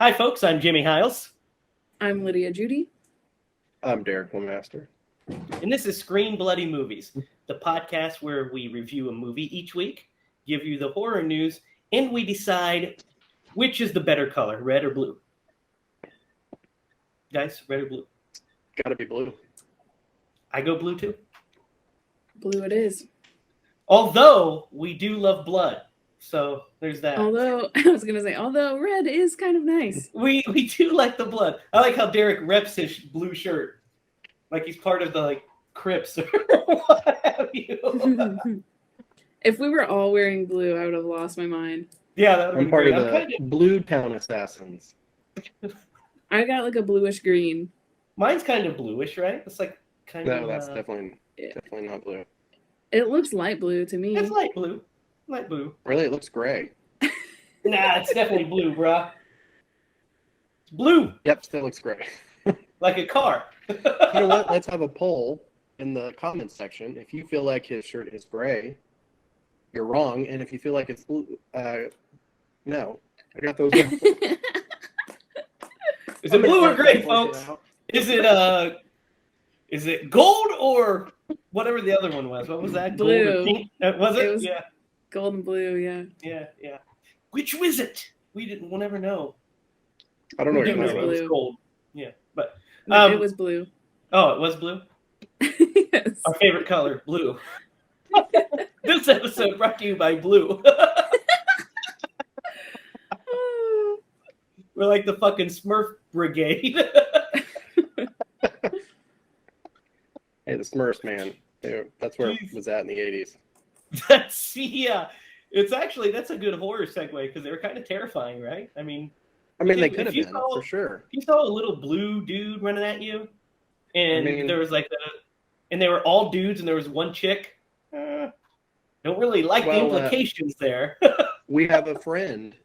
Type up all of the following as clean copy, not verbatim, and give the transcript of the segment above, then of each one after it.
Hi, folks. I'm Jimmy Hiles. I'm Lydia Judy. I'm Derek Lemaster. And this is Screen Bloody Movies, the podcast where we review a movie each week, give you the horror news, and we decide which is the better color, red or blue. Guys, red or blue? Gotta be blue. I go blue too. Blue it is. Although we do love blood. So there's that. Although red is kind of nice. We do like the blood. I like how Derek reps his blue shirt. Like he's part of the Crips or what have you. If we were all wearing blue, I would have lost my mind. Yeah, that would I'm be part great. of the Blue Town Assassins. I got like a bluish green. Mine's kind of bluish, right? It's like kind of. No, that's definitely not blue. It looks light blue to me. It's light blue. Light blue. Really, it looks gray. Nah, it's definitely blue, bruh. It's blue. Yep, still looks gray. Like a car. You know what? Let's have a poll in the comments section. If you feel like his shirt is gray, you're wrong. And if you feel like it's blue, no. I got those. Is it blue or gray, folks? Is it gold or whatever the other one was? What was that? Blue. Gold or pink? Was it? It was yeah. gold and blue, yeah. Yeah. Which was it? We'll never know. I don't know what We you're do talking know about. it was gold. Yeah, but No, it was blue. Oh, it was blue? Yes. Our favorite color, blue. This episode brought to you by blue. We're like the fucking Smurf brigade. Hey, the Smurfs, man. That's where it was at in the 80s. That's a good horror segue because they were kind of terrifying, right? I mean, they could have been, for sure. You saw a little blue dude running at you, and there was and they were all dudes, and there was one chick. Don't really like the implications there. We have a friend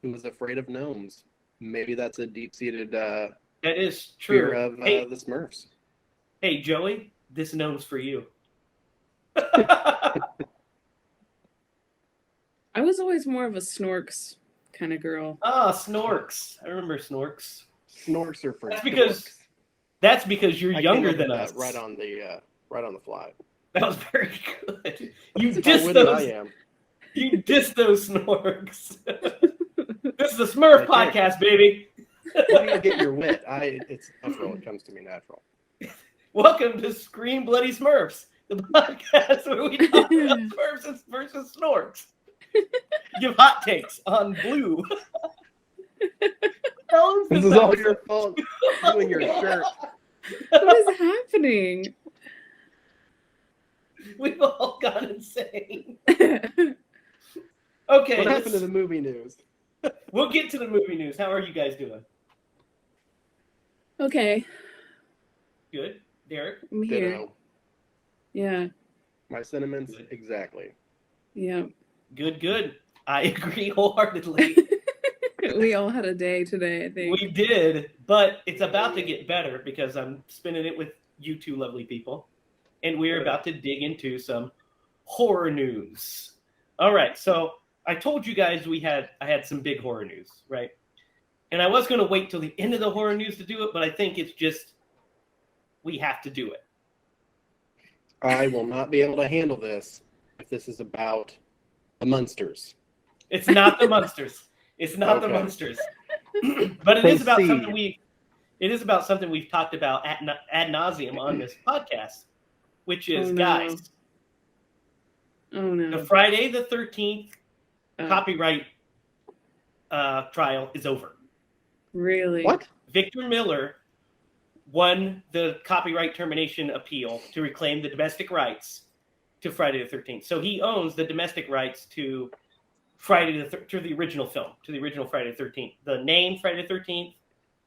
who was afraid of gnomes. Maybe that's a deep-seated that is true. fear of the Smurfs. Hey, Joey, this gnome's for you. I was always more of a Snorks kind of girl. Ah, Snorks. I remember Snorks. Snorks are for That's because you're younger than us. Right on the fly. That was very good. You That's dissed how those. I am. You dissed those Snorks. This is the Smurf podcast, baby. Where do you get your wit? It's natural. It comes to me natural. Welcome to Screen Bloody Smurfs, the podcast where we talk about Smurfs versus Snorks. Give hot takes on blue. This is all your fault. You and your shirt. What is happening? We've all gone insane. Okay. What happened to the movie news? We'll get to the movie news. How are you guys doing? Okay. Good. Derek? I'm here. Ditto. Yeah. My sentiments, exactly. Yeah. Good. I agree wholeheartedly. We all had a day today, I think. We did, but it's about to get better because I'm spinning it with you two lovely people. And we're about to dig into some horror news. All right, so I told you guys I had some big horror news, right? And I was going to wait till the end of the horror news to do it, but I think it's just we have to do it. I will not be able to handle this if this is about the Munsters. It's not the Munsters. It's not the Munsters. But it is about something we've talked about ad nauseum on this podcast, which is guys. Oh no. The Friday the 13th copyright trial is over. Really? What? Victor Miller won the copyright termination appeal to reclaim the domestic rights to Friday the 13th. So he owns the domestic rights to to the original film, to the original Friday the 13th. The name Friday the 13th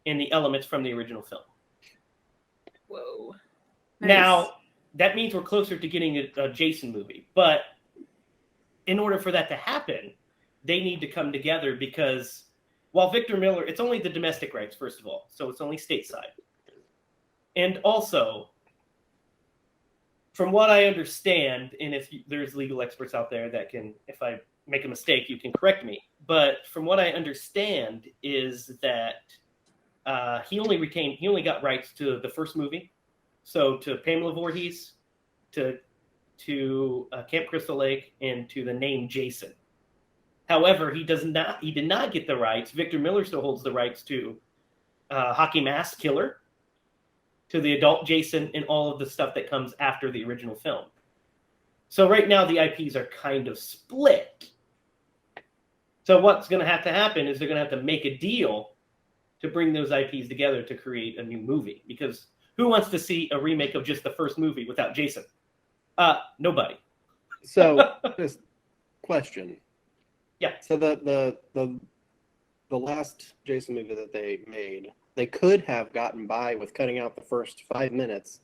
and the elements from the original film. Whoa. Nice. Now, that means we're closer to getting a Jason movie. But in order for that to happen, they need to come together because while Victor Miller, it's only the domestic rights, first of all. So it's only stateside. And also, from what I understand, and if there's legal experts out there that can, if I make a mistake, you can correct me. But from what I understand is that he only got rights to the first movie, so to Pamela Voorhees, to Camp Crystal Lake, and to the name Jason. However, he did not get the rights. Victor Miller still holds the rights to Hockey Mask Killer, to the adult Jason, and all of the stuff that comes after the original film. So right now the IPs are kind of split. So what's going to happen is they're going to have to make a deal to bring those IPs together to create a new movie. Because who wants to see a remake of just the first movie without Jason? Nobody. So, just question. Yeah. So the last Jason movie that they made, they could have gotten by with cutting out the first 5 minutes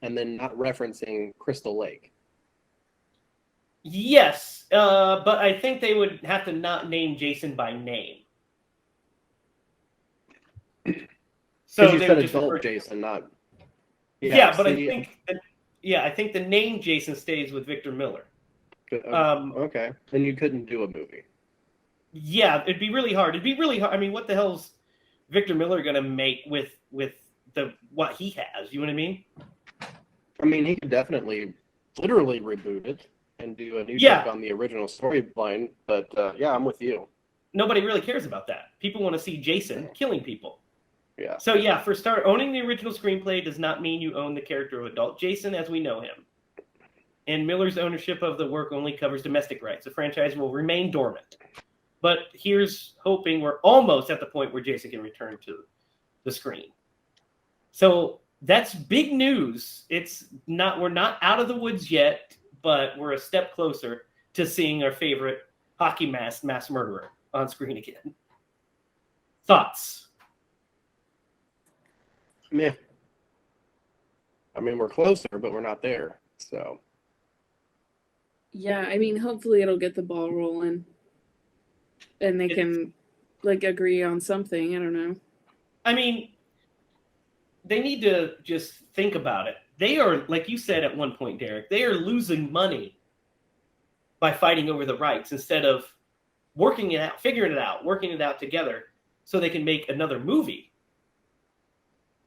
and then not referencing Crystal Lake. Yes, but I think they would have to not name Jason by name. So you said adult Jason, not. Yeah, but I think the name Jason stays with Victor Miller. Okay, then you couldn't do a movie. Yeah, it'd be really hard. I mean, what the hell's Victor Miller gonna make with what he has? You know what I mean? I mean, he could definitely, literally reboot it and do a new take on the original storyline. But yeah, I'm with you. Nobody really cares about that. People want to see Jason killing people. Yeah. So yeah, for start, owning the original screenplay does not mean you own the character of adult Jason as we know him. And Miller's ownership of the work only covers domestic rights. The franchise will remain dormant. But here's hoping we're almost at the point where Jason can return to the screen. So that's big news. We're not out of the woods yet, but we're a step closer to seeing our favorite hockey mask mass murderer on screen again. Thoughts? Meh. I mean, we're closer, but we're not there. So. Yeah, I mean, hopefully it'll get the ball rolling. And they can, agree on something. I don't know. I mean, they need to just think about it. They are, like you said at one point, Derek, they are losing money by fighting over the rights instead of working it out, figuring it out, working it out together so they can make another movie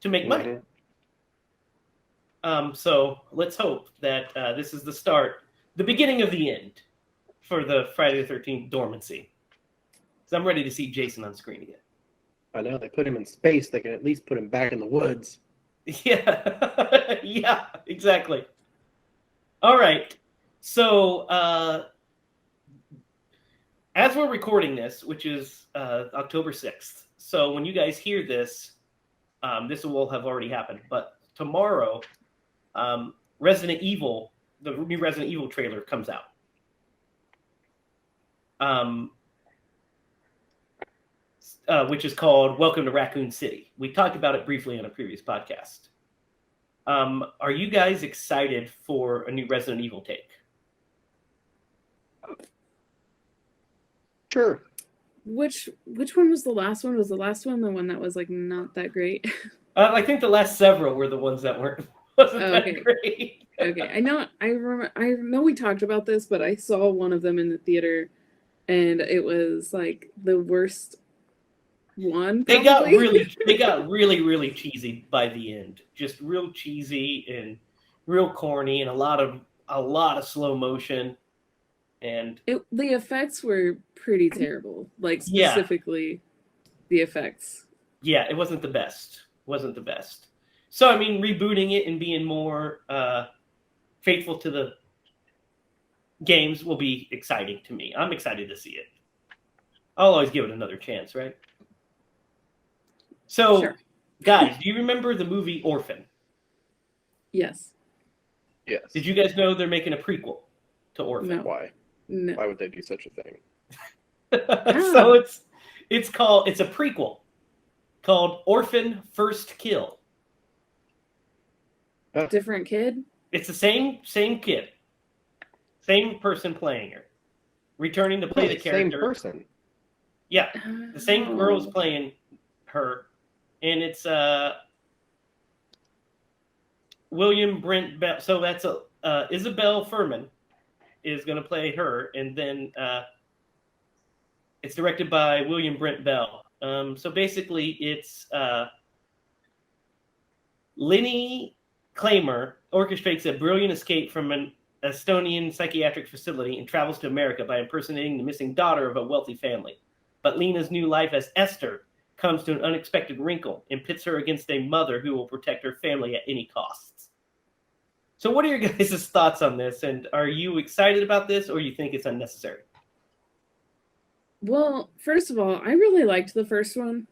to make money. So let's hope that this is the beginning of the end for the Friday the 13th dormancy. So I'm ready to see Jason on screen again. I know, they put him in space. They can at least put him back in the woods. Yeah, yeah, exactly. All right. So as we're recording this, which is October 6th, so when you guys hear this, this will have already happened. But tomorrow, Resident Evil, the new Resident Evil trailer comes out. Which is called Welcome to Raccoon City. We talked about it briefly on a previous podcast. Are you guys excited for a new Resident Evil take? Sure. Which one was the last one? Was the last one the one that was not that great? I think the last several were the ones that wasn't that great. Okay, I know we talked about this, but I saw one of them in the theater, and it was the worst one. They got really cheesy by the end. Just real cheesy and real corny, and a lot of slow motion. And the effects were pretty terrible. Specifically, the effects. Yeah, it wasn't the best. So I mean, rebooting it and being more faithful to the games will be exciting to me. I'm excited to see it. I'll always give it another chance, right? So, sure. Guys, do you remember the movie Orphan? Yes. Yes. Did you guys know they're making a prequel to Orphan? No. Why? No. Why would they do such a thing? So it's a prequel called Orphan First Kill. Different kid? It's the same kid. Same person playing her. Returning to play the character. Same person. Yeah. The same girl's playing her. And it's William Brent Bell. So that's Isabel Furman is going to play her, and then It's directed by William Brent Bell. So basically, it's Lenny Kramer orchestrates a brilliant escape from an Estonian psychiatric facility and travels to America by impersonating the missing daughter of a wealthy family. But Lena's new life as Esther comes to an unexpected wrinkle and pits her against a mother who will protect her family at any costs. So what are your guys' thoughts on this? And are you excited about this, or you think it's unnecessary? Well, first of all, I really liked the first one.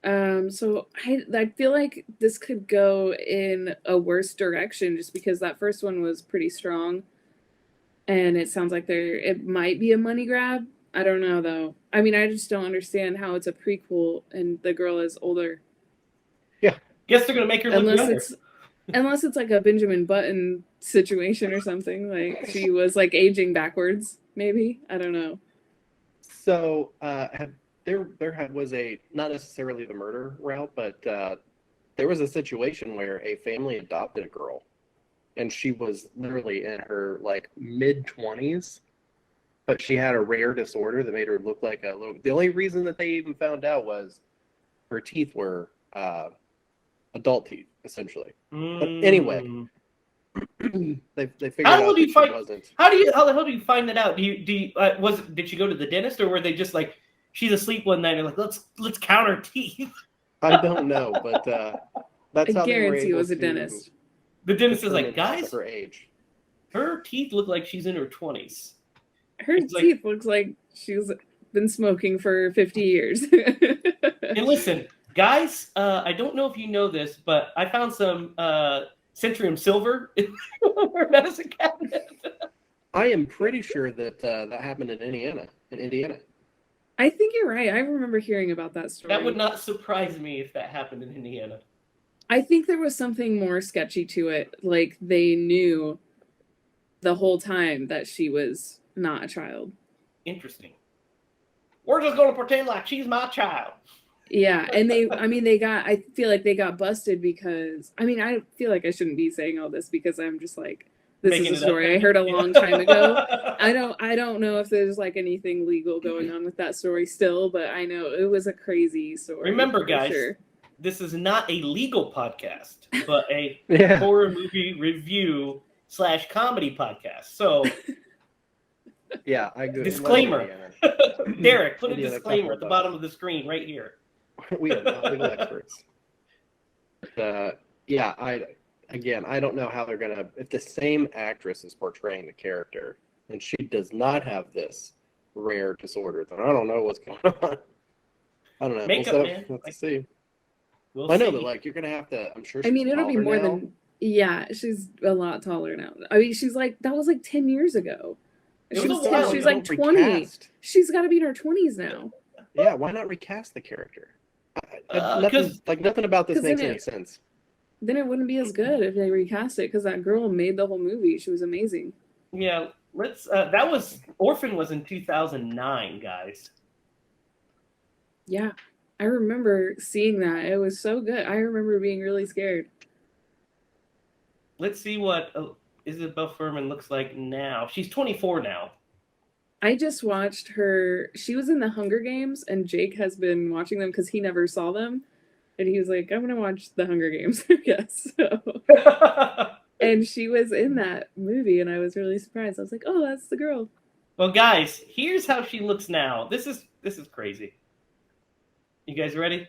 So I feel like this could go in a worse direction just because that first one was pretty strong. And it sounds like it might be a money grab. I don't know though. I mean, I just don't understand how it's a prequel and the girl is older. Yeah. Guess they're gonna make her look younger. Unless it's like a Benjamin Button situation or something. Like she was like aging backwards, maybe. I don't know. So there was a, not necessarily the murder route, but there was a situation where a family adopted a girl, and she was literally in her like mid-20s, but she had a rare disorder that made her look like a little. The only reason that they even found out was her teeth were adult teeth, essentially. But anyway, they figured out that she wasn't. How the hell do you find that out? Did she go to the dentist, or were they just like, she's asleep one night and like, let's count her teeth? I don't know, but that's how I they were guarantee it able was a to dentist. The dentist is like, guys, her age. Her teeth look like she's in her 20s. Her teeth looks like she's been smoking for 50 years. And listen, guys, I don't know if you know this, but I found some Centurium silver in our medicine cabinet. I am pretty sure that that happened in Indiana. I think you're right. I remember hearing about that story. That would not surprise me if that happened in Indiana. I think there was something more sketchy to it. Like they knew the whole time that she was not a child. Interesting. We're just going to pretend like she's my child. Yeah, and I feel like they got busted because, I feel like I shouldn't be saying all this because I'm just like, this is a story I heard a long time ago. I don't know if there's like anything legal going on with that story still, but I know it was a crazy story. Remember, guys, this is not a legal podcast, but a horror movie review / comedy podcast. So, yeah, I agree. Disclaimer. Derek, put a disclaimer at the bottom of the screen right here. We are not legal experts. Yeah, I don't know how they're gonna. If the same actress is portraying the character and she does not have this rare disorder, then I don't know what's going on. I don't know. Makeup, man. Let's see. We'll I know see. that, like, you're gonna have to. I'm sure. It'll be more than. Yeah, she's a lot taller now. She's like, that was like 10 years ago. She's like 20. Recast. She's got to be in her 20s now. Yeah, why not recast the character? Nothing about this makes any sense. Then it wouldn't be as good if they recast it because that girl made the whole movie. She was amazing. Yeah, Orphan was in 2009, guys. Yeah, I remember seeing that. It was so good. I remember being really scared. Let's see what Isabel Fuhrman looks like now. She's 24 now. I just watched her. She was in the Hunger Games, and Jake has been watching them because he never saw them. And he was like, I'm going to watch the Hunger Games, I guess. So. And she was in that movie, and I was really surprised. I was like, oh, that's the girl. Well, guys, here's how she looks now. This is crazy. You guys ready?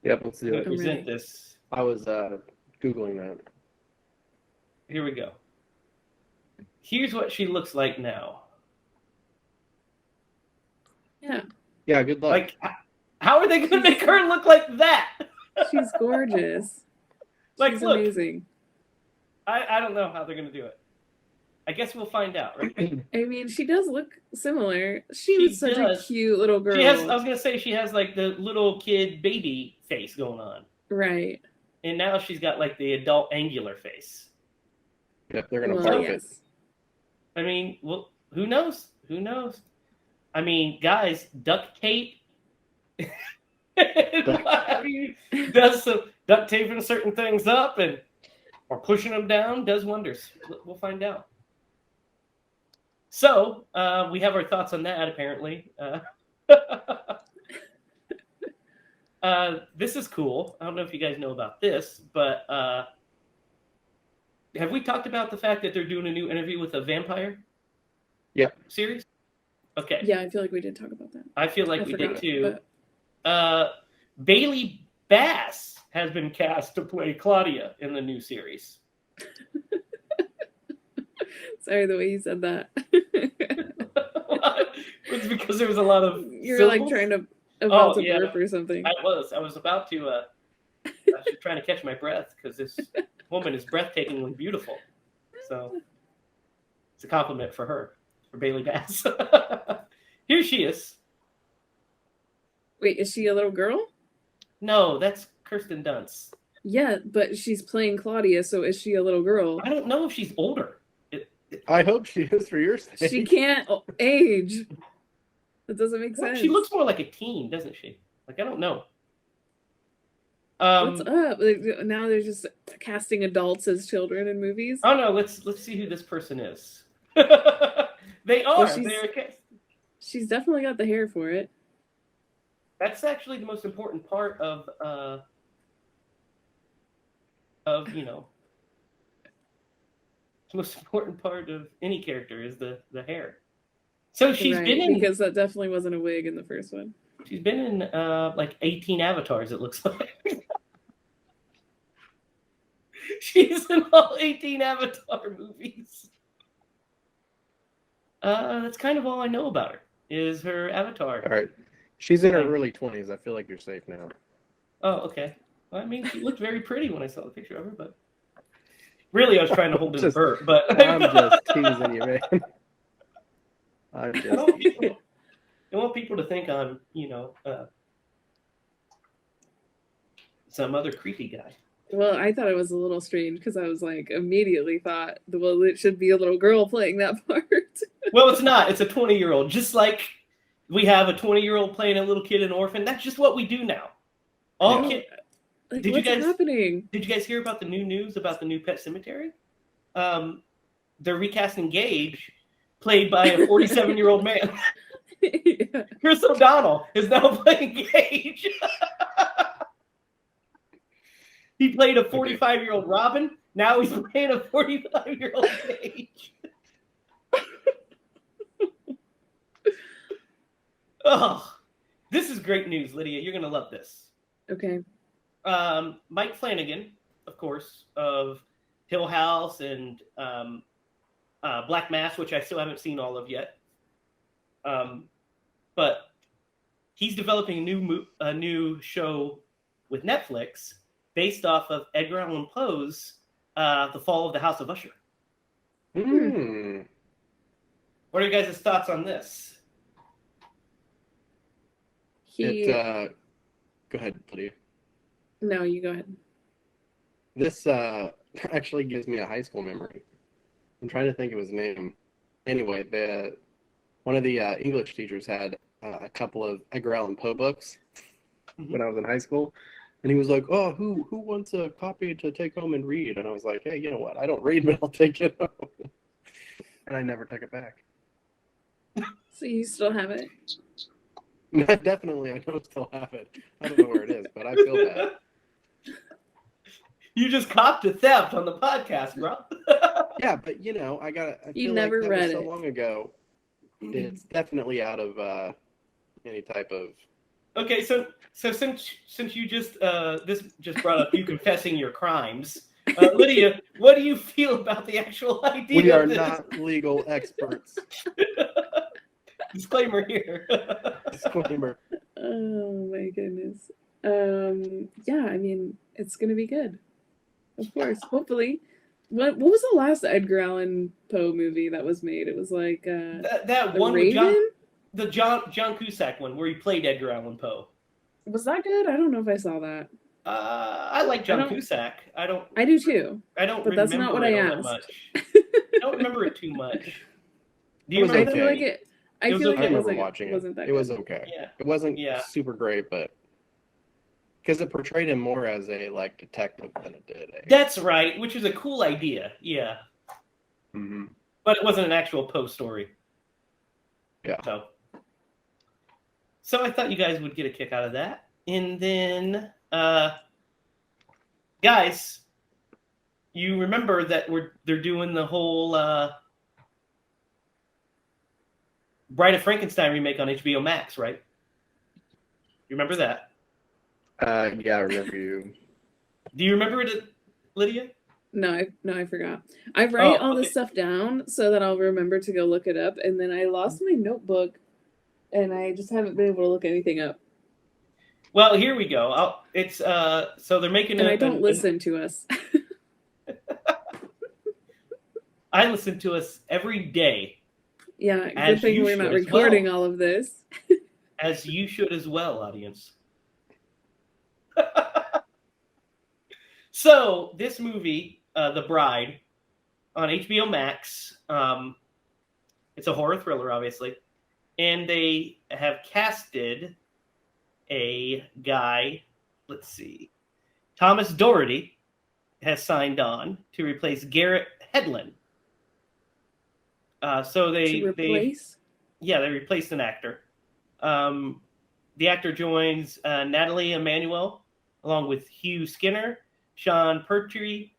Yep, let's do it. Present this. I was Googling that. Here we go. Here's what she looks like now. Yeah. Yeah, good luck. Like, how are they going to make her look like that? She's gorgeous. She's amazing. I don't know how they're going to do it. I guess we'll find out, right? She does look similar. She was such a cute little girl. I was going to say, she has like the little kid baby face going on. Right. And now she's got like the adult angular face. Yep, they're going to barf it. I mean, well, who knows? Who knows? I mean, guys, duct tape does some duct taping certain things up or pushing them down does wonders. We'll find out. So we have our thoughts on that. Apparently, this is cool. I don't know if you guys know about this, but have we talked about the fact that they're doing a new interview with a vampire? Yeah. Series? Okay. Yeah, I feel like we did talk about that. I feel like we did forgot too. Bailey Bass has been cast to play Claudia in the new series. Sorry, the way you said that. It's because there was a lot of You're syllables. like trying to about to burp or something. I was about to. I was trying to catch my breath because this woman is breathtakingly beautiful. So it's a compliment for her, for Bailey Bass. Here she is. Wait, is she a little girl? No, that's Kirsten Dunst. Yeah, but she's playing Claudia, so is she a little girl? I don't know if she's older. I hope she is for your sake. She can't age. That doesn't make sense. She looks more like a teen, doesn't she? Like, I don't know. What's up? Like, now they're just casting adults as children in movies. Oh no, let's see who this person is. They are. Well, she's definitely got the hair for it. That's actually the most important part of the most important part of any character is the hair. So she's been in, because that definitely wasn't a wig in the first one. She's been in like 18 avatars, it looks like. She's in all 18 Avatar movies. That's kind of all I know about her, is her avatar. All right. She's in her early 20s. I feel like you're safe now. Oh, okay. Well, I mean, she looked very pretty when I saw the picture of her, but really I was trying to hold in burp, but I'm just teasing you, man. I'm just I want people to think I'm, some other creepy guy. Well, I thought it was a little strange because I was like, immediately thought, well, it should be a little girl playing that part. Well, it's not. It's a 20-year-old. Just like we have a 20-year-old playing a little kid in Orphan. That's just what we do now. All kids. Like, what's happening? Did you guys hear about the new news about the new Pet Sematary? They're recasting Gage, played by a 47-year-old man. Yeah. Chris O'Donnell is now playing Gage. He played a 45-year-old Robin. Now he's playing a 45-year-old Gage. Oh, this is great news, Lydia. You're going to love this. Okay. Mike Flanagan, of course, of Hill House and Black Mass, which I still haven't seen all of yet. But he's developing a new show with Netflix based off of Edgar Allan Poe's The Fall of the House of Usher. Mm. What are you guys' thoughts on this? Go ahead, Lydia. No, you go ahead. This actually gives me a high school memory. I'm trying to think of his name. Anyway, one of the English teachers had a couple of Edgar Allan Poe books when I was in high school. And he was like, oh, who wants a copy to take home and read? And I was like, hey, you know what? I don't read, but I'll take it home. And I never took it back. So you still have it? Definitely, I don't still have it. I don't know where it is, but I feel bad. You just copped a theft on the podcast, bro. Yeah, but I feel never like that read was so it. long ago. It's definitely out of any type of. Okay, so since you just this just brought up you confessing your crimes, Lydia, what do you feel about the actual idea? We are of this? not legal experts. Disclaimer here. Disclaimer. Oh my goodness. Yeah, I mean, it's gonna be good. Of course, hopefully. What was the last Edgar Allan Poe movie that was made? It was like that one Raven? with John Cusack one where he played Edgar Allan Poe. Was that good? I don't know if I saw that. I like John Cusack. I do too. I don't. But that's not what I asked. I don't remember it too much. Do you It was remember? okay. I feel like it. I feel like I it remember wasn't. watching it. Wasn't that It was good. okay. Yeah. It wasn't Yeah. super great, but because it portrayed him more as a detective than it did. That's right, which is a cool idea. Yeah. Mm-hmm. But it wasn't an actual Poe story. Yeah. So I thought you guys would get a kick out of that. And then, guys, you remember that they're doing the whole Bride of Frankenstein remake on HBO Max, right? You remember that? Yeah, I remember you. Do you remember it, Lydia? No, I forgot. I write all this stuff down so that I'll remember to go look it up, and then I lost my notebook, and I just haven't been able to look anything up. Well, here we go. It's so they're making. And I don't listen to us. I listen to us every day. Yeah, good thing we're not recording all of this. As you should as well, audience. So this movie, The Bride, on HBO Max. It's a horror thriller, obviously, and they have casted a guy. Let's see, Thomas Doherty has signed on to replace Garrett Hedlund. So they replaced an actor. The actor joins Natalie Emmanuel along with Hugh Skinner, Sean Pertwee,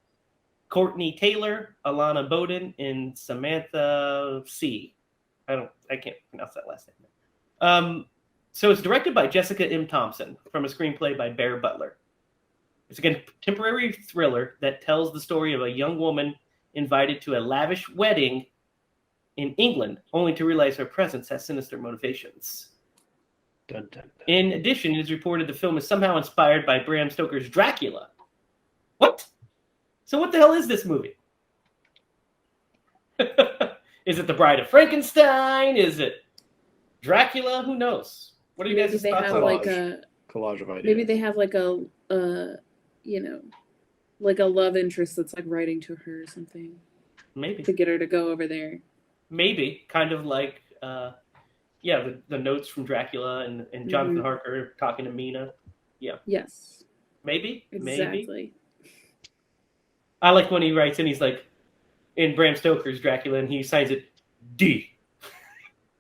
Courtney Taylor, Alana Bowden, and Samantha C. I can't pronounce that last name. So it's directed by Jessica M. Thompson from a screenplay by Bear Butler. It's a contemporary thriller that tells the story of a young woman invited to a lavish wedding in England, only to realize her presence has sinister motivations. Dun, dun, dun. In addition, it is reported the film is somehow inspired by Bram Stoker's Dracula. What? So what the hell is this movie? Is it The Bride of Frankenstein? Is it Dracula? Who knows? What are you guys' thoughts on like a collage of ideas? Maybe they have like a like a love interest that's like writing to her or something. Maybe to get her to go over there. Maybe kind of like the notes from Dracula and Jonathan Harker talking to Mina. Yeah. Yes. Maybe. Exactly. Maybe. I like when he writes and he's like in Bram Stoker's Dracula and he signs it D.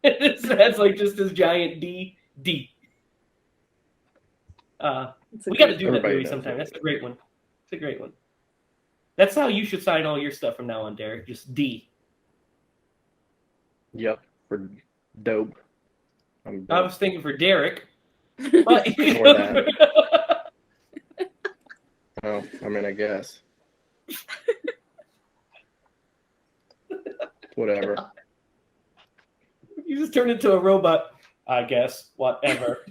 It has like just this giant D. We got to do that movie sometime. That's a great one. It's a great one. That's how you should sign all your stuff from now on, Derek. Just D. Yep, for dope. I was thinking for Derek. But... For that. Oh, I mean, I guess. Whatever. You just turned into a robot. I guess. Whatever.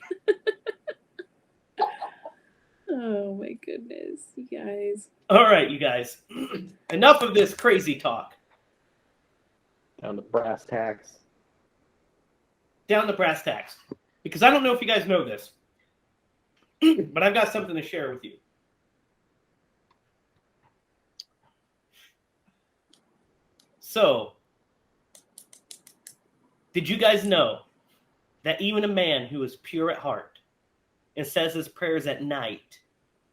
Oh my goodness, you guys. All right, you guys. Enough of this crazy talk. Down to brass tacks. Down to brass tacks. Because I don't know if you guys know this, but I've got something to share with you. So, did you guys know that even a man who is pure at heart and says his prayers at night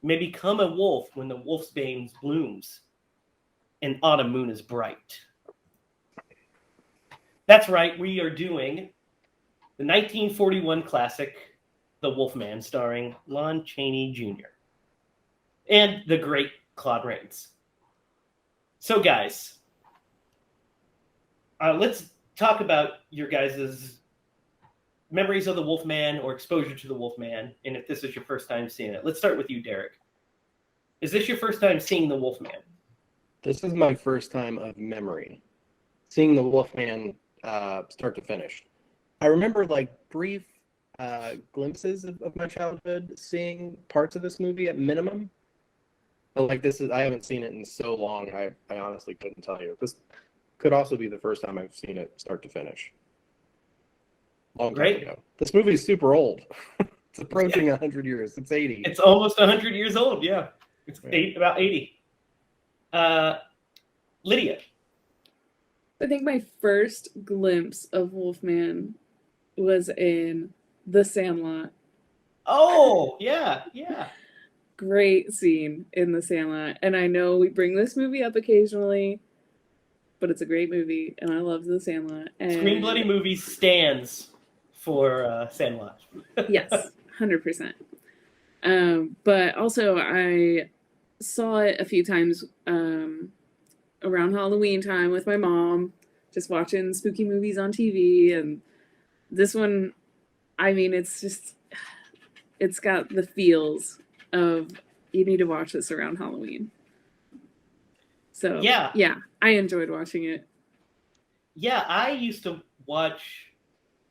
may become a wolf when the wolf's bane blooms and autumn moon is bright? That's right, we are doing the 1941 classic, The Wolfman, starring Lon Chaney Jr. and the great Claude Rains. So, guys, let's talk about your guys' memories of the Wolfman or exposure to the Wolfman, and if this is your first time seeing it. Let's start with you, Derek. Is this your first time seeing the Wolfman? This is my first time of memory, seeing the Wolfman start to finish. I remember like brief glimpses of my childhood, seeing parts of this movie at minimum. But like I haven't seen it in so long, I honestly couldn't tell you. This could also be the first time I've seen it start to finish. Long time ago. This movie is super old. It's approaching 100 years. It's 80. It's almost 100 years old, yeah. It's about 80. Lydia. I think my first glimpse of Wolfman was in The Sandlot. Oh, yeah. Great scene in The Sandlot. And I know we bring this movie up occasionally, but it's a great movie, and I love The Sandlot. And Scream Bloody Movies stands for Sandlot. Yes, 100%. But also, I saw it a few times around Halloween time with my mom, just watching spooky movies on TV. And this one, I mean, it's got the feels of you need to watch this around Halloween. So, yeah, I enjoyed watching it. Yeah, I used to watch,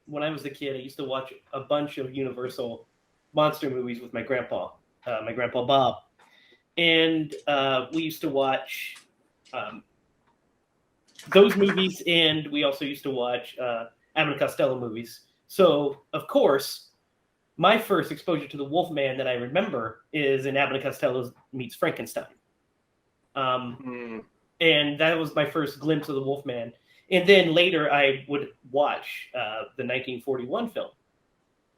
when I was a kid, I used to watch a bunch of Universal monster movies with my grandpa Bob. And we used to watch those movies, and we also used to watch Abbott and Costello movies. So, of course, my first exposure to the Wolfman that I remember is in Abbott and Costello meets Frankenstein. And that was my first glimpse of the Wolfman. And then later I would watch the 1941 film.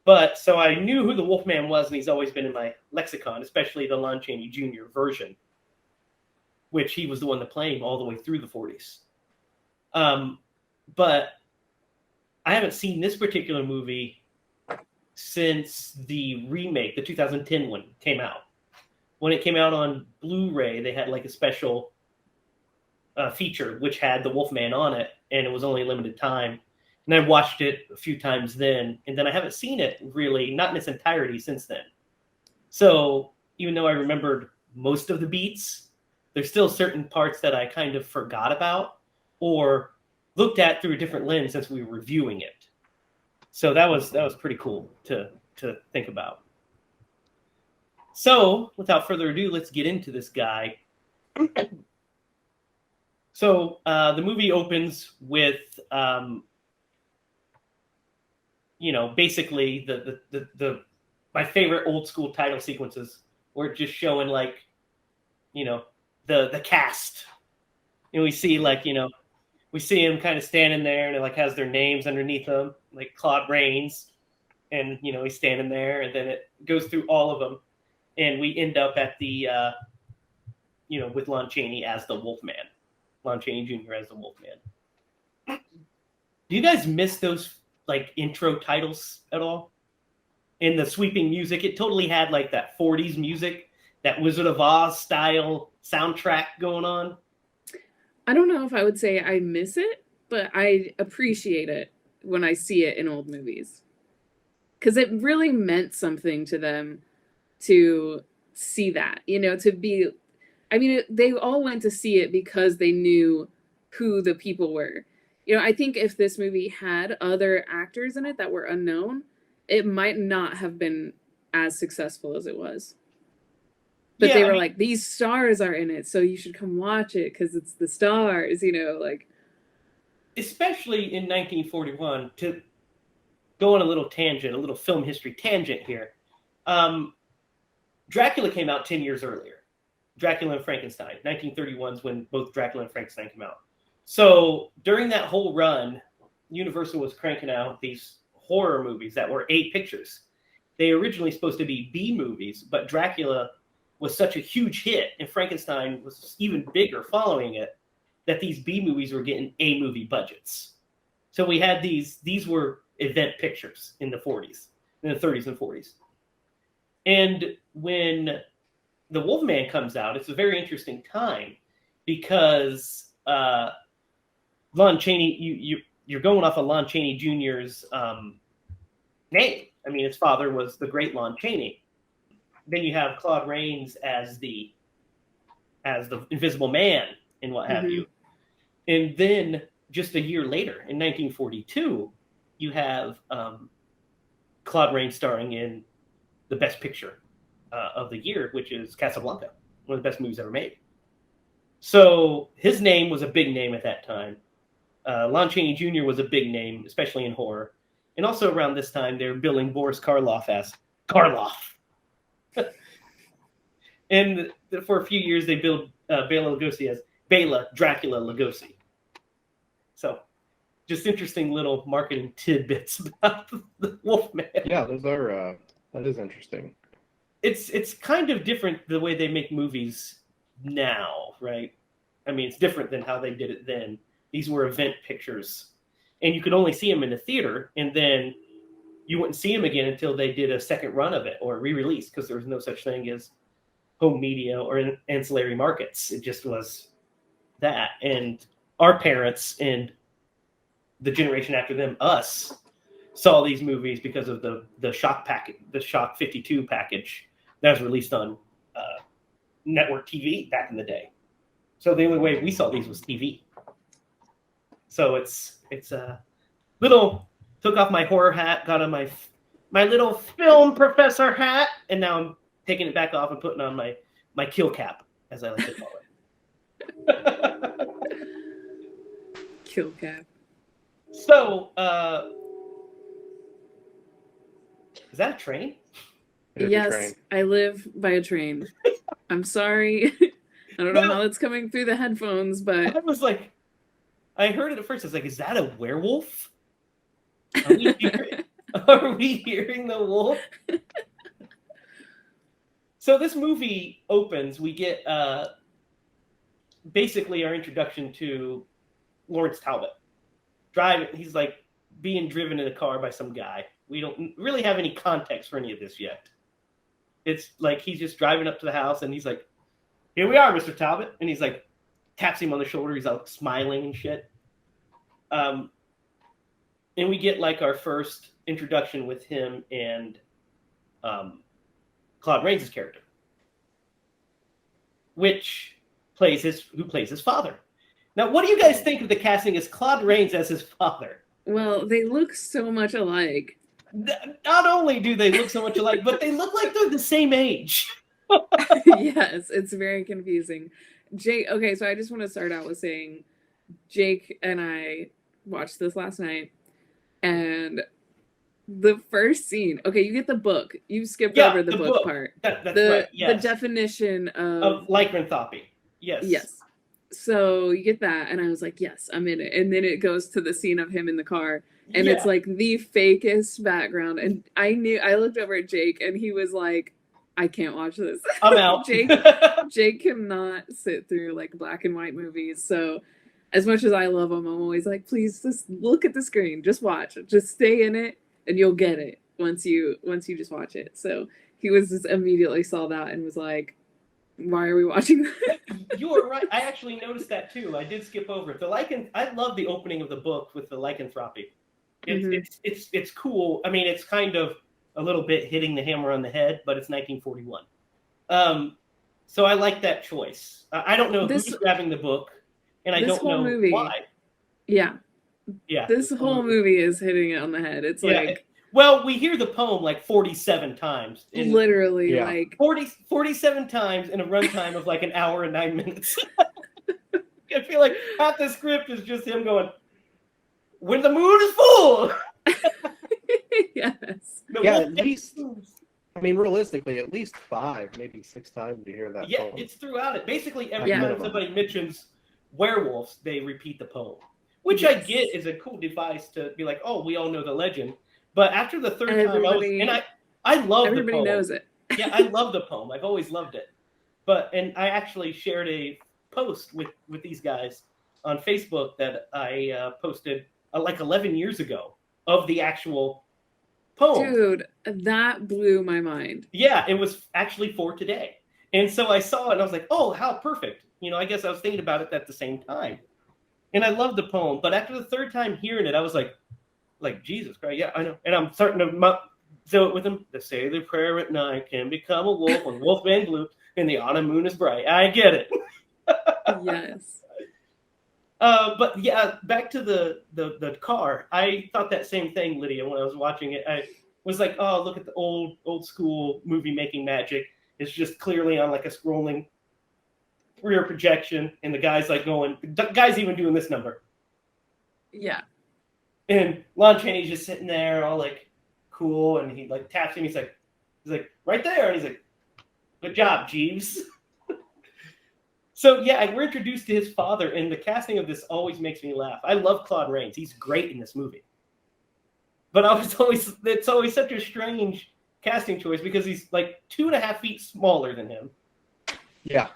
But so I knew who the Wolfman was, and he's always been in my lexicon, especially the Lon Chaney Jr. version, which he was the one that played all the way through the 40s. But I haven't seen this particular movie since the remake, the 2010 one, came out. When it came out on Blu-ray, they had like a special feature which had the Wolfman on it, and it was only a limited time. And I watched it a few times then, and then I haven't seen it really, not in its entirety since then. So even though I remembered most of the beats, there's still certain parts that I kind of forgot about or looked at through a different lens since we were reviewing it. So that was pretty cool to think about. So without further ado, let's get into this guy. So the movie opens with basically the my favorite old school title sequences, where it's just showing like, the cast, and we see we see him kind of standing there, and it like has their names underneath them, like Claude Rains, and he's standing there, and then it goes through all of them, and we end up at the with Lon Chaney as the Wolfman, Lon Chaney Jr. as the Wolfman. Do you guys miss those like intro titles at all? In the sweeping music, it totally had like that 40s music, that Wizard of Oz style soundtrack going on. I don't know if I would say I miss it, but I appreciate it when I see it in old movies. Because it really meant something to them to see that, to be, I mean, they all went to see it because they knew who the people were. I think if this movie had other actors in it that were unknown, it might not have been as successful as it was. But they were like, these stars are in it, so you should come watch it because it's the stars, like. Especially in 1941, to go on a little tangent, a little film history tangent here. Dracula came out 10 years earlier. Dracula and Frankenstein. 1931 is when both Dracula and Frankenstein came out. So during that whole run, Universal was cranking out these horror movies that were 8 pictures. They originally supposed to be B movies, but Dracula was such a huge hit, and Frankenstein was even bigger following it, that these B movies were getting A movie budgets. So we had these were event pictures in the 40s, in the 30s and 40s. And when the Wolfman comes out, it's a very interesting time because Lon Chaney, you're going off of Lon Chaney Jr.'s name. I mean, his father was the great Lon Chaney. Then you have Claude Rains as the Invisible Man and what have you. And then just a year later, in 1942, you have Claude Rains starring in the best picture of the year, which is Casablanca, one of the best movies ever made. So his name was a big name at that time. Lon Chaney Jr. was a big name, especially in horror. And also around this time, they were billing Boris Karloff as Karloff. And for a few years, they billed Bela Lugosi as Bela Dracula Lugosi. So just interesting little marketing tidbits about the Wolfman. Yeah, those are, that is interesting. It's kind of different the way they make movies now, right? I mean, it's different than how they did it then. These were event pictures, and you could only see them in the theater, and then you wouldn't see them again until they did a second run of it or re-release, because there was no such thing as home media or ancillary markets. It just was that. And our parents and the generation after them, us, saw these movies because of the Shock package, the Shock 52 package that was released on network TV back in the day. So the only way we saw these was TV. So it's a little, took off my horror hat, got on my little film professor hat, and now I'm taking it back off and putting on my kill cap, as I like to call it. Kill cap. So, is that a train? Yes, I live by a train. I'm sorry. I don't know how it's coming through the headphones, but I was like, I heard it at first. I was like, is that a werewolf? Are we hearing the wolf? So this movie opens, we get basically our introduction to Lawrence Talbot. He's like being driven in a car by some guy. We don't really have any context for any of this yet. It's like he's just driving up to the house and he's like, "Here we are, Mr. Talbot." And he's like, taps him on the shoulder. He's out smiling and shit. And we get like our first introduction with him and Claude Rains' character, who plays his father. Now, what do you guys think of the casting as Claude Rains as his father? Well, they look so much alike. Not only do they look so much alike, but they look like they're the same age. Yes, it's very confusing. Jake, okay, so I just want to start out with saying Jake and I watched this last night, and the first scene, okay, you get the book. You skipped over the book part. That's right, yes. The definition of lycanthropy. Yes. Yes. So you get that, and I was like, yes, I'm in it. And then it goes to the scene of him in the car, and it's like the fakest background. And I looked over at Jake, and he was like, I can't watch this. I'm out. Jake cannot sit through like black and white movies. So as much as I love him, I'm always like, please just look at the screen, just watch, just stay in it, and you'll get it once you just watch it. So he was just immediately saw that and was like, why are we watching that? You are right. I actually noticed that too. I did skip over it. I love the opening of the book with the lycanthropy. It's cool. I mean, it's kind of a little bit hitting the hammer on the head, but it's 1941. So I like that choice. I don't know who's grabbing the book, and I don't know why. Yeah. Yeah. This whole movie is hitting it on the head. It's like, well, we hear the poem like 47 times. Literally, like 47 times in a runtime of like an hour and 9 minutes. I feel like half the script is just him going, "When the moon is full." Yes. At least. I mean, realistically, at least 5, maybe 6 times you hear that poem. It's throughout it. Basically, every time somebody mentions werewolves, they repeat the poem, which I get is a cool device to be like, "Oh, we all know the legend." But after the third time, I love the poem. Everybody knows it. Yeah, I love the poem. I've always loved it. And I actually shared a post with these guys on Facebook that I posted like 11 years ago of the actual poem. Dude, that blew my mind. Yeah, it was actually for today. And so I saw it and I was like, oh, how perfect. I guess I was thinking about it at the same time. And I love the poem. But after the third time hearing it, I was like, Jesus Christ, yeah, I know. And I'm starting to do it with him. To say the prayer at night can become a wolf when Wolfman blue and the autumn moon is bright. I get it. Yes. But yeah, back to the car. I thought that same thing, Lydia, when I was watching it. I was like, oh, look at the old school movie making magic. It's just clearly on like a scrolling rear projection, and the guy's like going. The guy's even doing this number. Yeah. And Lon Chaney's just sitting there, all like cool, and he like taps him. He's like right there, and he's like, "Good job, Jeeves." So yeah, we're introduced to his father, and the casting of this always makes me laugh. I love Claude Rains; he's great in this movie. But it's always such a strange casting choice because he's like 2.5 feet smaller than him. Yeah,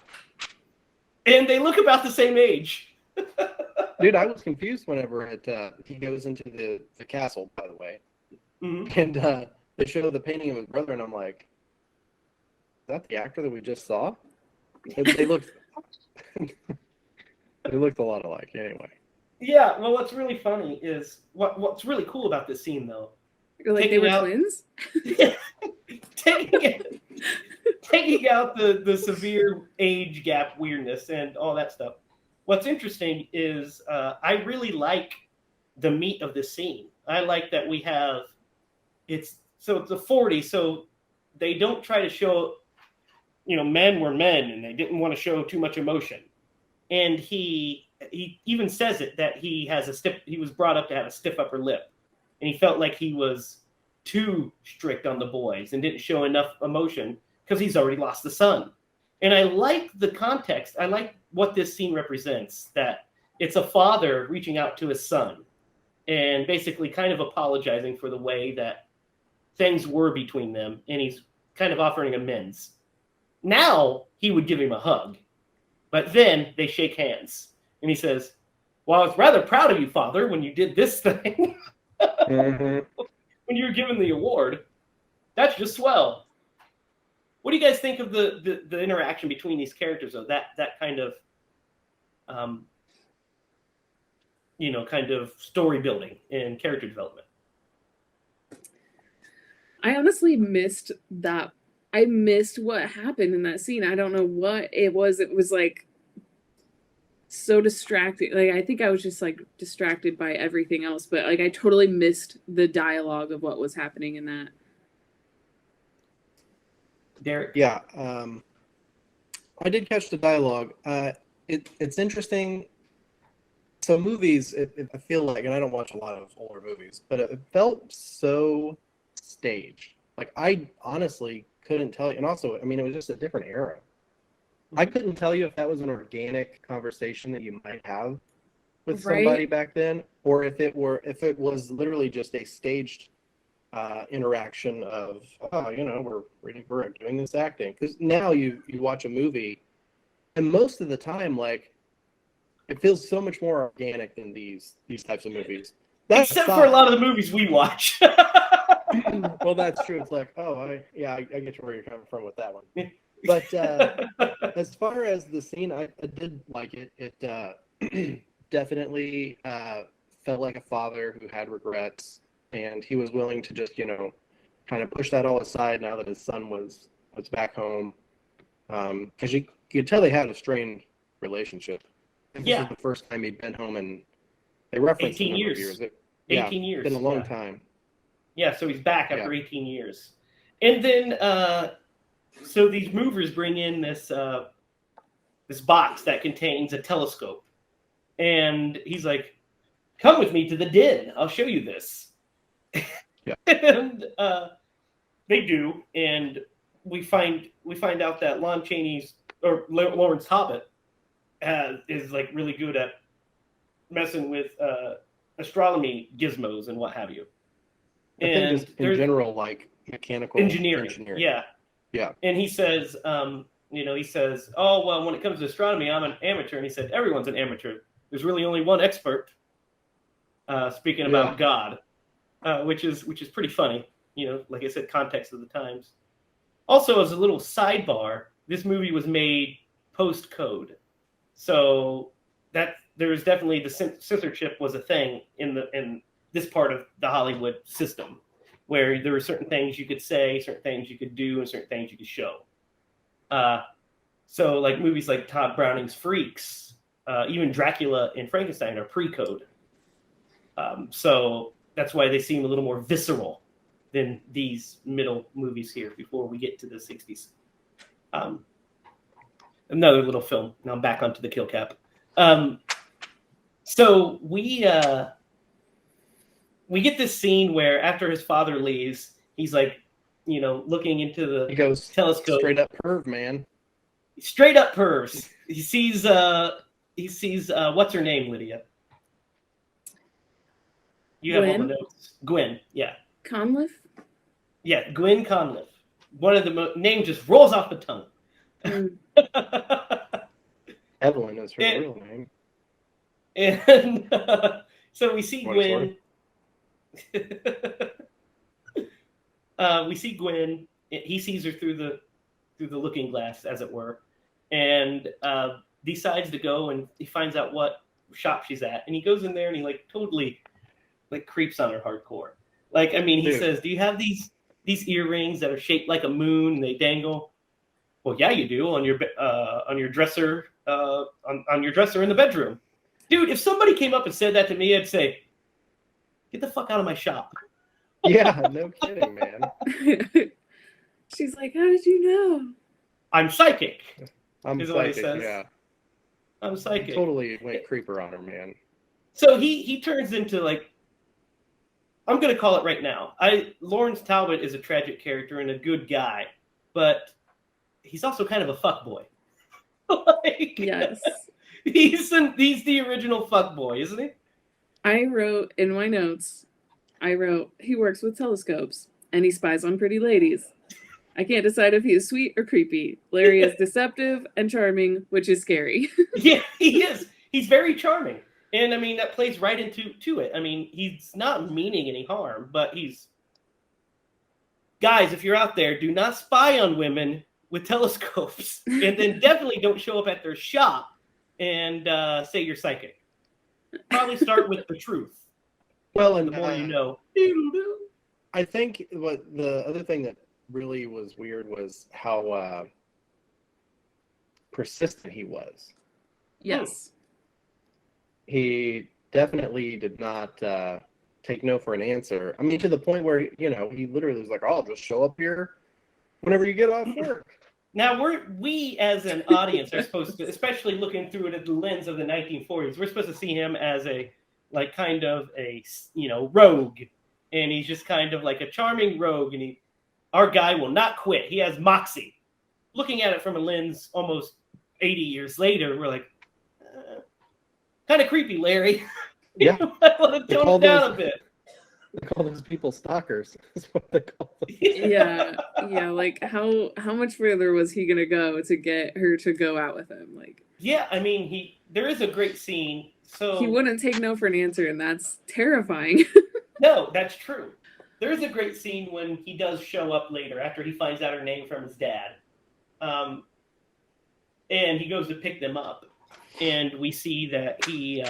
and they look about the same age. Dude, I was confused whenever he goes into the castle, by the way. Mm-hmm. And they show the painting of his brother, and I'm like, is that the actor that we just saw? They looked they looked a lot alike anyway. Yeah, well, what's really funny is what's really cool about this scene, though. You're like they were twins. taking out the severe age gap weirdness and all that stuff. What's interesting is I really like the meat of this scene. I like that we have it's a 40s, so they don't try to show, men were men, and they didn't want to show too much emotion. And he even says it that he was brought up to have a stiff upper lip, and he felt like he was too strict on the boys and didn't show enough emotion because he's already lost the son. And I like the context. I like what this scene represents, that it's a father reaching out to his son and basically kind of apologizing for the way that things were between them, and he's kind of offering amends. Now he would give him a hug, but then they shake hands, and he says, well, I was rather proud of you, Father, when you did this thing. Mm-hmm. When you were given the award. That's just swell. What do you guys think of the interaction between these characters, though? That kind of, kind of story building and character development? I honestly missed that. I missed what happened in that scene. I don't know what it was. It was like so distracting. Like, I think I was just like distracted by everything else, but like I totally missed the dialogue of what was happening in that. Derek? Yeah, I did catch the dialogue. It's interesting. So movies, I feel like, and I don't watch a lot of older movies, but it felt so staged. Like, I honestly couldn't tell you. And also, I mean, it was just a different era. I couldn't tell you if that was an organic conversation that you might have with somebody back then, or if it was literally just a staged interaction of, we're doing this acting. Because now you watch a movie, and most of the time, like, it feels so much more organic than these types of movies. Except for a lot of the movies we watch. Well, that's true. It's like, I get where you're coming from with that one. But as far as the scene, I did like it. It definitely felt like a father who had regrets, and he was willing to just, kind of push that all aside now that his son was back home. Because you could tell they had a strained relationship. This was the first time he'd been home, and they referenced 18 years. 18 years. It's been a long time. Yeah, so he's back after 18 years. And then, so these movers bring in this box that contains a telescope. And he's like, come with me to the den. I'll show you this. Yeah. And they do. And we find out that Lon Chaney's, or Lawrence Hobbit, is like really good at messing with astronomy gizmos and what have you. I think just in general, like mechanical engineering. Yeah. Yeah. And he says, oh, well, when it comes to astronomy, I'm an amateur. And he said, everyone's an amateur. There's really only one expert. Speaking about God, which is pretty funny. Like I said, context of the times. Also, as a little sidebar, this movie was made post-code. So that there is definitely the censorship was a thing in this part of the Hollywood system, where there were certain things you could say, certain things you could do, and certain things you could show. So like movies like Todd Browning's Freaks, even Dracula and Frankenstein are pre-code. So that's why they seem a little more visceral than these middle movies here before we get to the 60s. Another little film. Now I'm back onto the kill cap. So we get this scene where after his father leaves, he's like, looking into the telescope. Straight up perv, man. Straight up pervs. He sees what's her name, Lydia? You have all the notes. Gwen, yeah. Conliffe? Yeah, Gwen Conliffe. One of the name just rolls off the tongue. Mm. Evelyn is her real name. And so we see Gwen. We see Gwen. He sees her through the looking glass, as it were, and decides to go, and he finds out what shop she's at, and he goes in there and he like totally like creeps on her hardcore. Like, I mean, he says, "Do you have these earrings that are shaped like a moon and they dangle?" Well, yeah, you do, on your dresser, on your dresser in the bedroom. Dude, if somebody came up and said that to me, I'd say, "Get the fuck out of my shop." Yeah, no kidding, man. She's like, "How did you know?" I'm psychic. I'm is what he psychic, says. yeah. I'm psychic. Totally went creeper on her, man. So he turns into, like, I'm going to call it right now. Lawrence Talbot is a tragic character and a good guy, but he's also kind of a fuckboy. Like, Yes. He's the original fuckboy, isn't he? I wrote in my notes, he works with telescopes and he spies on pretty ladies. I can't decide if he is sweet or creepy. Larry is deceptive and charming, which is scary. Yeah, he is. He's very charming. And, I mean, that plays right into it. I mean, he's not meaning any harm, but he's... Guys, if you're out there, do not spy on women with telescopes. And then definitely don't show up at their shop and say you're psychic. Probably start with the truth. Well, and the more you know. I think what the other thing that really was weird was how persistent he was. Yes. He definitely did not take no for an answer. I mean, to the point where, he literally was like, "Oh, I'll just show up here whenever you get off work." Now, we as an audience are supposed to, especially looking through it at the lens of the 1940s, we're supposed to see him as a, like, kind of a, rogue. And he's just kind of like a charming rogue, and our guy will not quit. He has moxie. Looking at it from a lens almost 80 years later, we're like, kind of creepy, Larry. Yeah. I want to tone it down a bit. They call those people stalkers. That's what they call them. Yeah. Like, how much further was he gonna go to get her to go out with him? Like, yeah, I mean, there is a great scene. So he wouldn't take no for an answer, and that's terrifying. No, that's true. There is a great scene when he does show up later after he finds out her name from his dad, and he goes to pick them up, and we see that he.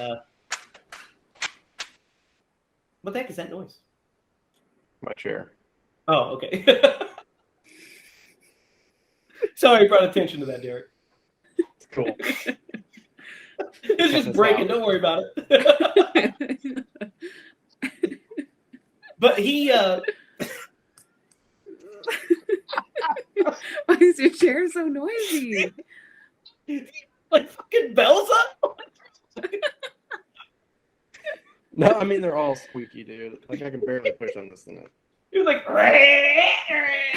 What the heck is that noise? My chair. Oh, okay. Sorry, I brought attention to that, Derek. It's cool. It's just breaking. Don't worry about it. But he. Why is your chair so noisy? Like fucking bells up. No, I mean, they're all squeaky, dude. Like, I can barely push on this thing. He was like,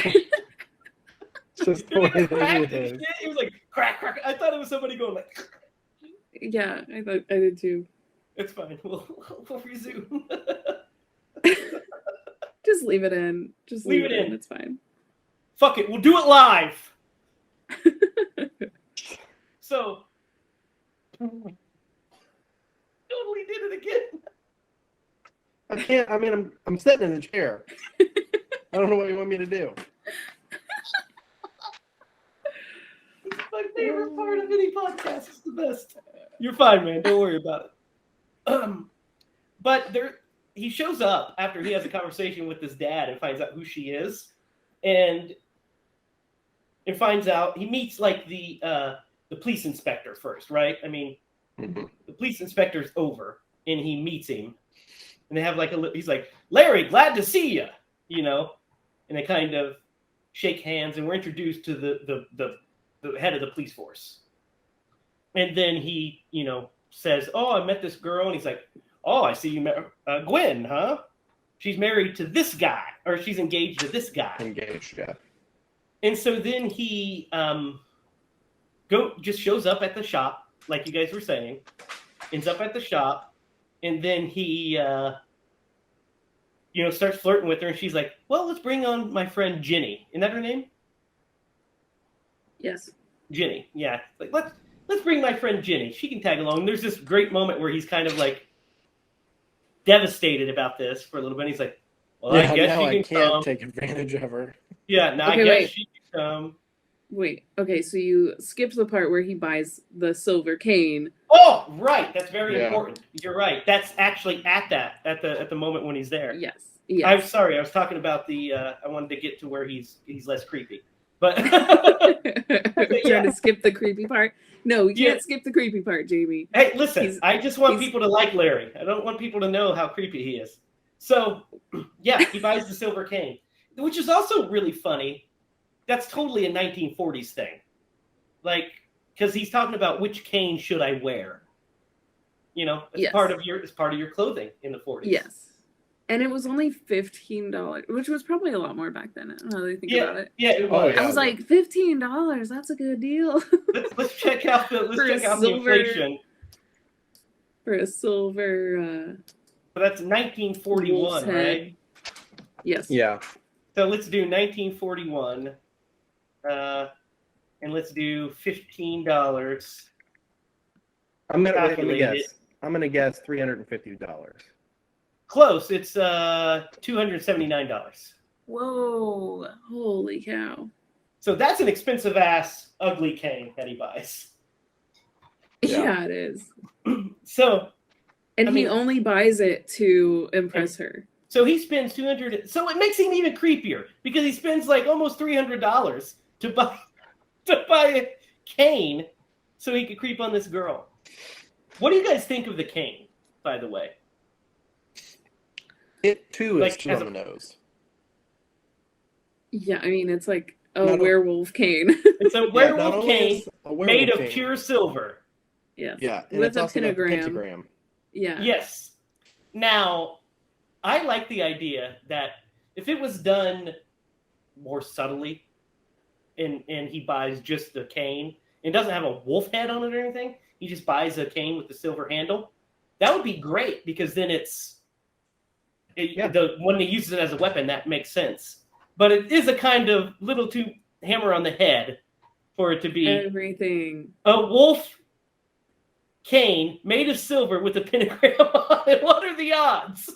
It's just the way it is. He was like, crack, crack. I thought it was somebody going like. Yeah, I did too. It's fine. We'll resume. Just leave it in. Just leave it in. It's fine. Fuck it. We'll do it live. So, totally did it again. I can't. I mean, I'm sitting in the chair. I don't know what you want me to do. It's my favorite part of any podcast. It's the best. You're fine, man. Don't worry about it. But he shows up after he has a conversation with his dad and finds out who she is, and finds out he meets like the police inspector first, right? I mean, the police inspector's over, and he meets him, and they have like he's like, "Larry, glad to see you," and they kind of shake hands, and we're introduced to the head of the police force, and then he says, "Oh, I met this girl," and he's like, "Oh, I see you met Gwen, huh? She's married to this guy, or she's engaged to this guy." Engaged, yeah. And so then he just shows up at the shop, like you guys were saying, ends up at the shop, and then he starts flirting with her, and she's like, "Well, let's bring on my friend Ginny." Isn't that her name? Yes. Ginny, yeah. Like, let's bring my friend Ginny. She can tag along. There's this great moment where he's kind of like devastated about this for a little bit. He's like, well, I guess now she I can can't come. take advantage of her. Yeah, now Okay, I guess wait. she can come. Wait, okay, so you skipped the part where he buys the silver cane. Oh, right. That's very Yeah. important. You're right. That's actually at the moment when he's there. Yes. I'm Yes. sorry. I was talking about the. I wanted to get to where he's less creepy, but Trying to skip the creepy part. No, we can't Yeah. skip the creepy part, Jamie. hey, listen. He's- I just want he's- people to like Larry. I don't want people to know how creepy he is. So, yeah, he buys the silver cane, which is also really funny. That's totally a 1940s thing, like because he's talking about which cane should I wear. You know, it's Yes. part of your clothing in the 40s. Yes. And it was only $15, which was probably a lot more back then. I don't know how they think about it. Yeah, it Oh, was. yeah. I was like, $15, that's a good deal. Let's check out the For a the silver- inflation. For a silver So that's 1941, wolf's right? head. Yes. Yeah. So let's do 1941, and let's do $15. I'm gonna Calculate guess. it. I'm gonna guess $350. Close. It's $279. Whoa. Holy cow. So that's an expensive ass ugly cane that he buys. Yeah. Yeah, it is. So And I he mean- only buys it to impress her. he spends 200. So it makes him even creepier because he spends like almost $300 to buy a cane so he could creep on this girl. What do you guys think of the cane, by the way? It too is Like, too as on a- the nose. Yeah, I mean, it's like a Not a- werewolf cane. It's a Yeah, not werewolf only cane is a werewolf made of cane- pure silver. Yes. Yeah, and With it's a also got the pentagram. pentagram. Yeah. Yes. Now, I like the idea that if it was done more subtly, and he buys just the cane and doesn't have a wolf head on it or anything, he just buys a cane with the silver handle. That would be great because then when he uses it as a weapon, that makes sense. But it is a kind of little too hammer on the head for it to be Everything. a wolf cane made of silver with a pentagram on it. What are the odds?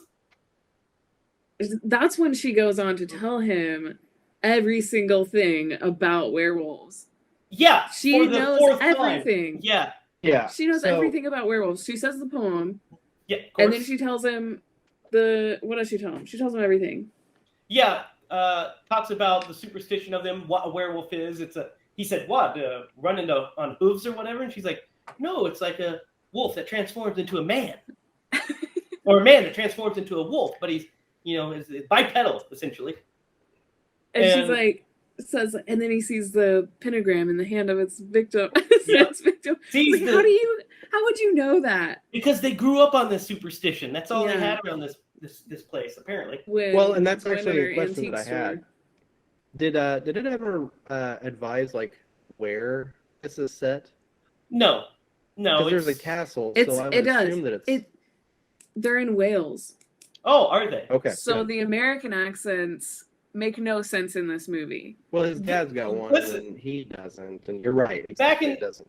That's when she goes on to tell him every single thing about werewolves. Yeah, She for the knows fourth time. everything. Yeah, Yeah. She knows so- everything about werewolves. She says the poem, yeah, of course. and then she tells him what does she tell him? She tells him everything. Yeah, talks about the superstition of them, what a werewolf is. He said, what, running on hooves or whatever? And she's like, no, it's like a wolf that transforms into a man. Or a man that transforms into a wolf, but he's, is bipedal, essentially. And she's And- like, and then he sees the pentagram in the hand of its victim. Yeah. Its victim. Sees Like, the- how would you know that? Because they grew up on this superstition. That's all they Yeah. had around this place, apparently. Well, and that's when actually our a question antique that I had. store- Did it ever advise like where this is set? No, Because there's a it's- castle, It's- so I would it does. assume that it's They're in Wales. Oh, are they? okay. So good. the American accents make no sense in this movie. Well, his dad's got one, Listen. and he doesn't. And you're right. Back in- it doesn't.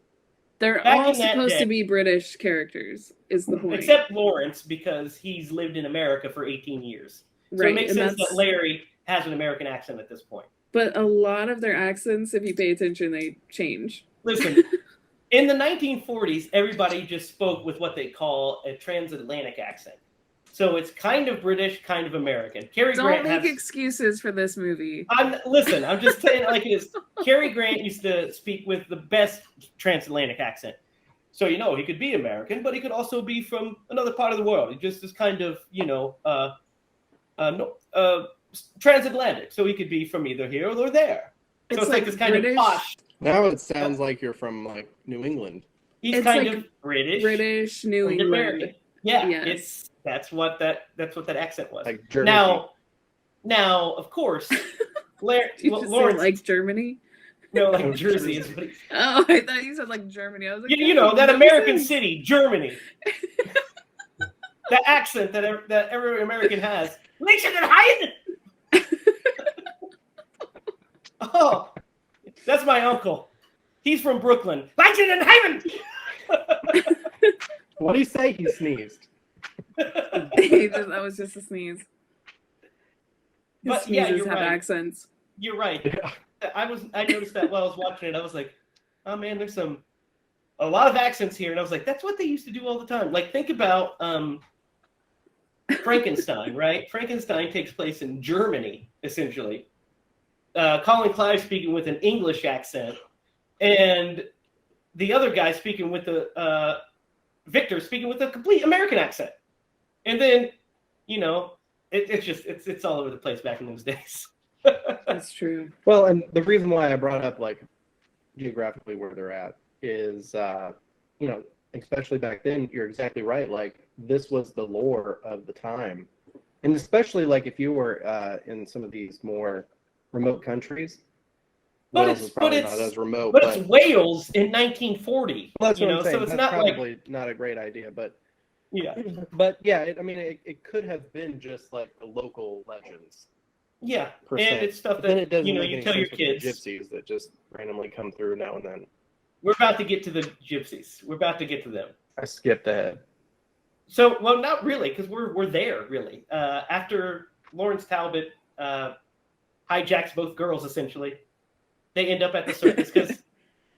They're Back all in that supposed day- to be British characters, is the point. Except Lawrence, because he's lived in America for 18 years. So right. it makes and sense that's- that Larry has an American accent at this point. But a lot of their accents, if you pay attention, they change. Listen, in the 1940s, everybody just spoke with what they call a transatlantic accent. So it's kind of British, kind of American. Cary Don't Grant make has. excuses for this movie. I'm just saying it like it is. Cary Grant used to speak with the best transatlantic accent. So he could be American, but he could also be from another part of the world. He just is kind of transatlantic. So he could be from either here or there. So it's like this kind British, of posh. Now it sounds like you're from like New England. He's It's kind like of British, New and England. American. Yeah, Yes. that's what that accent was. Like Germany. Now, of course, Did you just say Lawrence, like Germany? no, like Oh, Jersey Jersey. is what he, Oh, I thought you said like Germany. I was like, that American sense. city, Germany. That accent that every American has. Liechtenstein! Oh, that's my uncle. He's from Brooklyn. Heaven. What do you say? He sneezed. That was just a sneeze. His But yeah, sneezes you're have right. accents. You're right. Yeah. I noticed that while I was watching it. I was like, oh man, there's a lot of accents here, and I was like, that's what they used to do all the time. Like, think about Frankenstein, right? Frankenstein takes place in Germany, essentially. Colin Clive speaking with an English accent, and the other guy speaking with Victor speaking with a complete American accent. And then, it's all over the place back in those days. That's true. Well, and the reason why I brought up like geographically where they're at is, especially back then, you're exactly right. Like this was the lore of the time, and especially like if you were in some of these more remote countries. Wales is probably not as remote, but it's Wales in 1940. Well, that's what I'm saying. So it's that's not probably not a great idea, but yeah. But yeah, it could have been just like the local legends. Yeah, per se. and it's stuff Then that it doesn't you make any tell your sense with the kids. gypsies that just randomly come through now and then. We're about to get to the gypsies. We're about to get to them. I skipped ahead. So, well, not really, because we're there really. After Lawrence Talbot hijacks both girls, essentially, they end up at the circus because,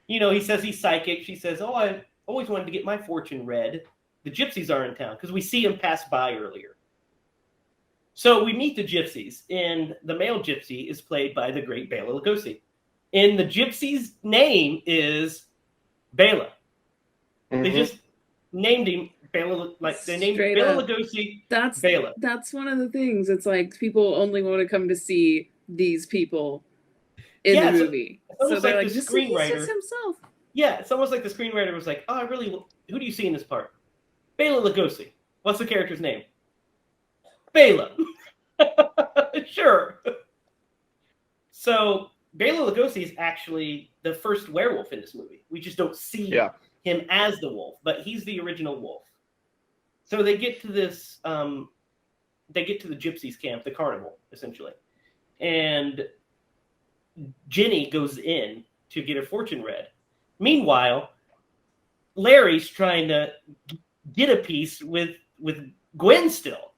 he says he's psychic. She says, "Oh, I always wanted to get my fortune read. The gypsies are in town," because we see him pass by earlier. So we meet the gypsies, and the male gypsy is played by the great Bela Lugosi. And the gypsy's name is Bela. Mm-hmm. They just named him Bela, like they named Straight Bela up. Lugosi That's Bela. That's one of the things. It's like people only want to come to see these people in the movie. So they're like, the just screenwriter. he's just himself. Yeah, it's almost like the screenwriter was like, "Oh, who do you see in this part? Bela Lugosi. What's the character's name? Bela." Sure. So Bela Lugosi is actually the first werewolf in this movie. We just don't see him as the wolf, but he's the original wolf. So they get to this, they get to the gypsies camp, the carnival, essentially. And Jenny goes in to get her fortune read. Meanwhile, Larry's trying to get a piece with Gwen still.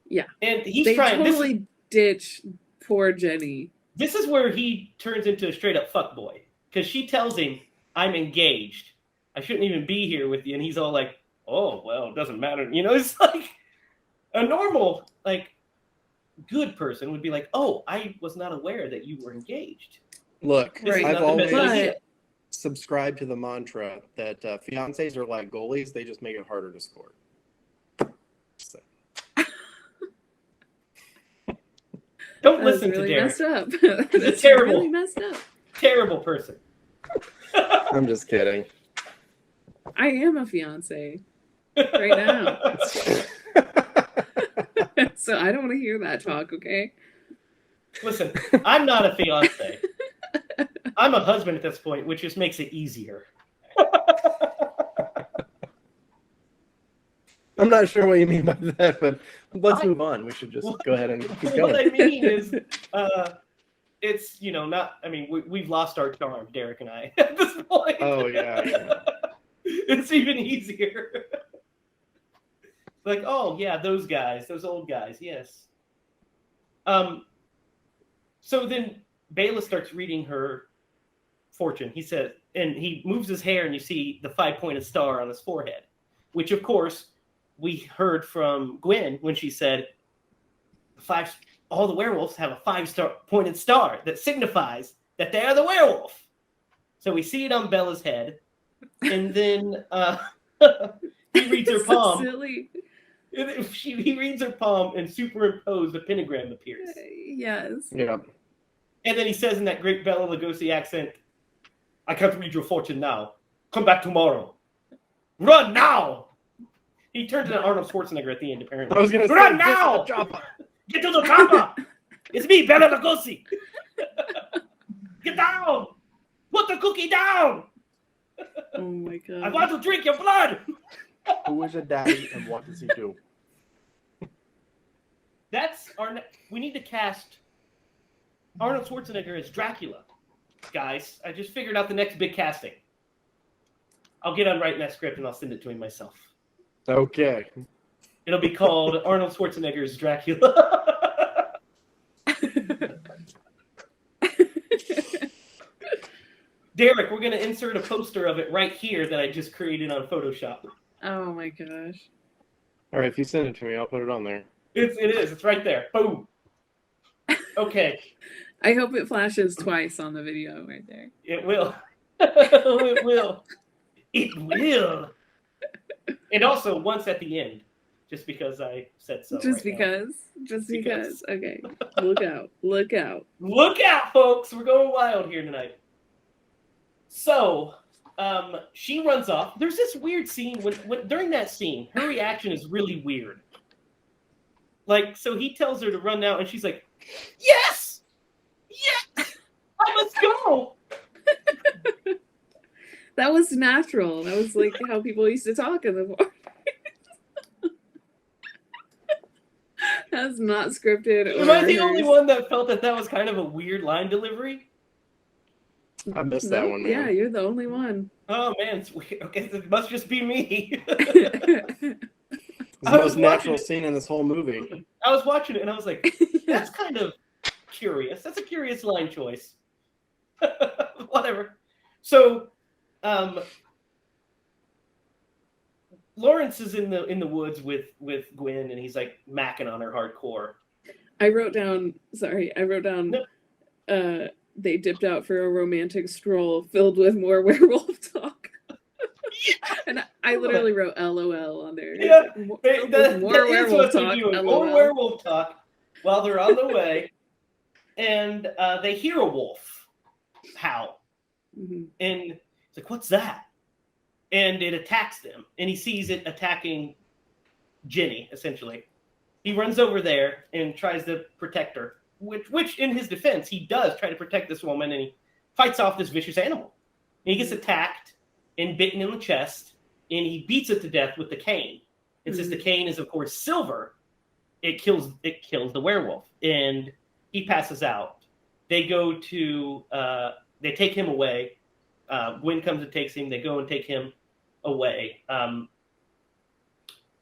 Yeah. And he's they trying totally ditch poor Jenny. This is where he turns into a straight up fuckboy. Because she tells him, "I'm engaged. I shouldn't even be here with you." And he's all like, "Oh, well, it doesn't matter." It's like a normal, like, good person would be like, "Oh, I was not aware that you were engaged." Look, Right. I've always But subscribed to the mantra that fiancés are like goalies. They just make it harder to score. So. Don't listen really to Derek. Messed up. He's a terrible, really messed up. terrible person. I'm just kidding. I am a fiance right now. So I don't want to hear that talk, okay? Listen, I'm not a fiance. I'm a husband at this point, which just makes it easier. I'm not sure what you mean by that, but let's move on. We should just go ahead and keep going. What I mean is, it's, not, I mean, we've lost our charm, Derek and I, at this point. Oh, yeah. It's even easier. Like, oh, yeah, those guys, those old guys, yes. So then Bela starts reading her fortune. He says, and he moves his hair, and you see the 5-pointed star on his forehead, which, of course, we heard from Gwen when she said, all the werewolves have a 5-star pointed star that signifies that they are the werewolf. So we see it on Bella's head, and then he reads her palm. So silly. He reads her palm, and superimposed a pentagram appears. Yes. Yeah. And then he says in that great Bela Lugosi accent, "I can't read your fortune now. Come back tomorrow. Run now!" He turns into Arnold Schwarzenegger at the end, apparently. I was going to say, "Run now! Get to the chopper! It's me, Bela Lugosi! Get down! Put the cookie down! Oh my god. I want to drink your blood!" Who is a daddy and what does he do? That's we need to cast Arnold Schwarzenegger as Dracula. guys. I just figured out the next big casting. I'll get on writing that script and I'll send it to him myself. Okay. It'll be called Arnold Schwarzenegger's Dracula. Derek, we're going to insert a poster of it right here that I just created on Photoshop. Oh my gosh. All right, if you send it to me, I'll put it on there. It is. It's right there. Boom. Okay. I hope it flashes twice on the video right there. It will. It will. It will. And also once at the end, just because I said so. Just because. Okay. Look out. Look out. Look out, folks. We're going wild here tonight. So, she runs off. There's this weird scene when during that scene, her reaction is really weird. Like, so he tells her to run out, and she's like, "Yes, yes, I must go." That was natural. That was like how people used to talk in the forest. That's not scripted. Am I the only one that felt that was kind of a weird line delivery? I missed that one, man. Yeah, you're the only one. Oh man, it's weird. Okay, it must just be me. It's the most natural scene in this whole movie. I was watching it and I was like, that's kind of curious. That's a curious line choice. Whatever. So, Lawrence is in the woods with Gwen, and he's like macking on her hardcore. I wrote down. No. They dipped out for a romantic stroll filled with more werewolf talk. And I literally wrote LOL on there. Yeah, more werewolf talk. More werewolf talk while they're on the way, and they hear a wolf howl, and it's like, "What's that?" And it attacks them, and he sees it attacking Jenny. Essentially, he runs over there and tries to protect her. Which, in his defense, he does try to protect this woman, and he fights off this vicious animal. And he gets attacked and bitten in the chest, and he beats it to death with the cane. And since the cane is, of course, silver, it kills the werewolf, and he passes out. They go to they take him away. Gwen comes and takes him. They go and take him away. The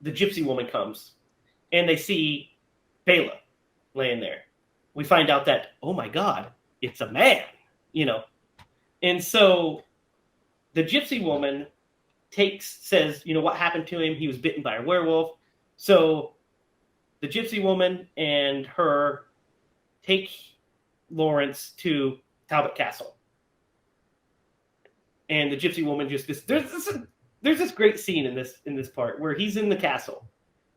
gypsy woman comes, and they see Bela laying there. We find out that, oh my God, it's a man, And so the gypsy woman says, what happened to him? He was bitten by a werewolf. So the gypsy woman and her take Lawrence to Talbot Castle. And the gypsy woman there's this great scene in this part where he's in the castle,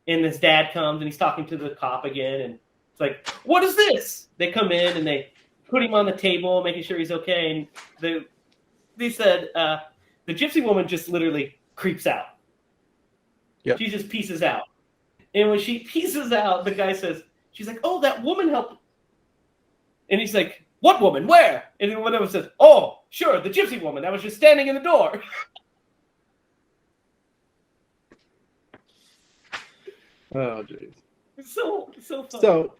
and his dad comes and he's talking to the cop again, and it's like, what is this? They come in and they put him on the table, making sure he's okay. And they said the gypsy woman just literally creeps out. Yep. She just pieces out. And when she pieces out, the guy says, she's like, oh, that woman helped. And he's like, what woman? Where? And then one of them says, oh, sure, the gypsy woman that was just standing in the door. Oh, jeez. So fun. So,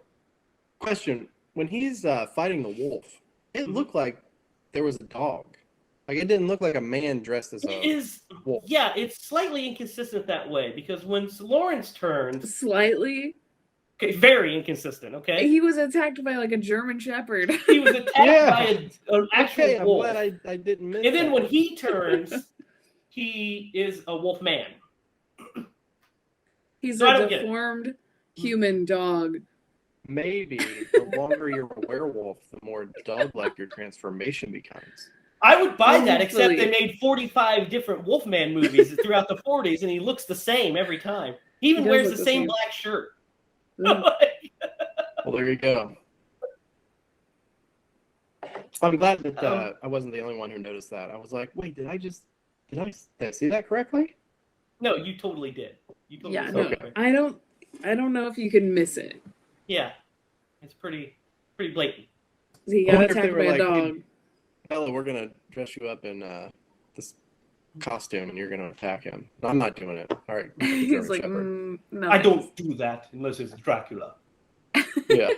question: when he's fighting the wolf, it looked like there was a dog. Like, it didn't look like a man dressed as a wolf. Yeah, it's slightly inconsistent that way, because when Lawrence turns, slightly. Okay, very inconsistent. Okay, he was attacked by like a German Shepherd. He was attacked by an actual wolf. I'm glad I didn't miss. And then when he turns, he is a wolf man. He's a deformed human dog. Maybe the longer you're a werewolf, the more dog-like your transformation becomes. I would buy that, except they made 45 different Wolfman movies throughout the 40s, and he looks the same every time. He even wears the same black shirt. Well, there you go. I'm glad that I wasn't the only one who noticed that. I was like, wait, did I see that correctly? No, you totally did. I don't know if you can miss it. Yeah, it's pretty blatant. He got attacked by a dog. Hey, Bella, we're gonna dress you up in this costume, and you're gonna attack him. No, I'm not doing it. All right. He's like, no. I don't do that unless it's Dracula. Yeah.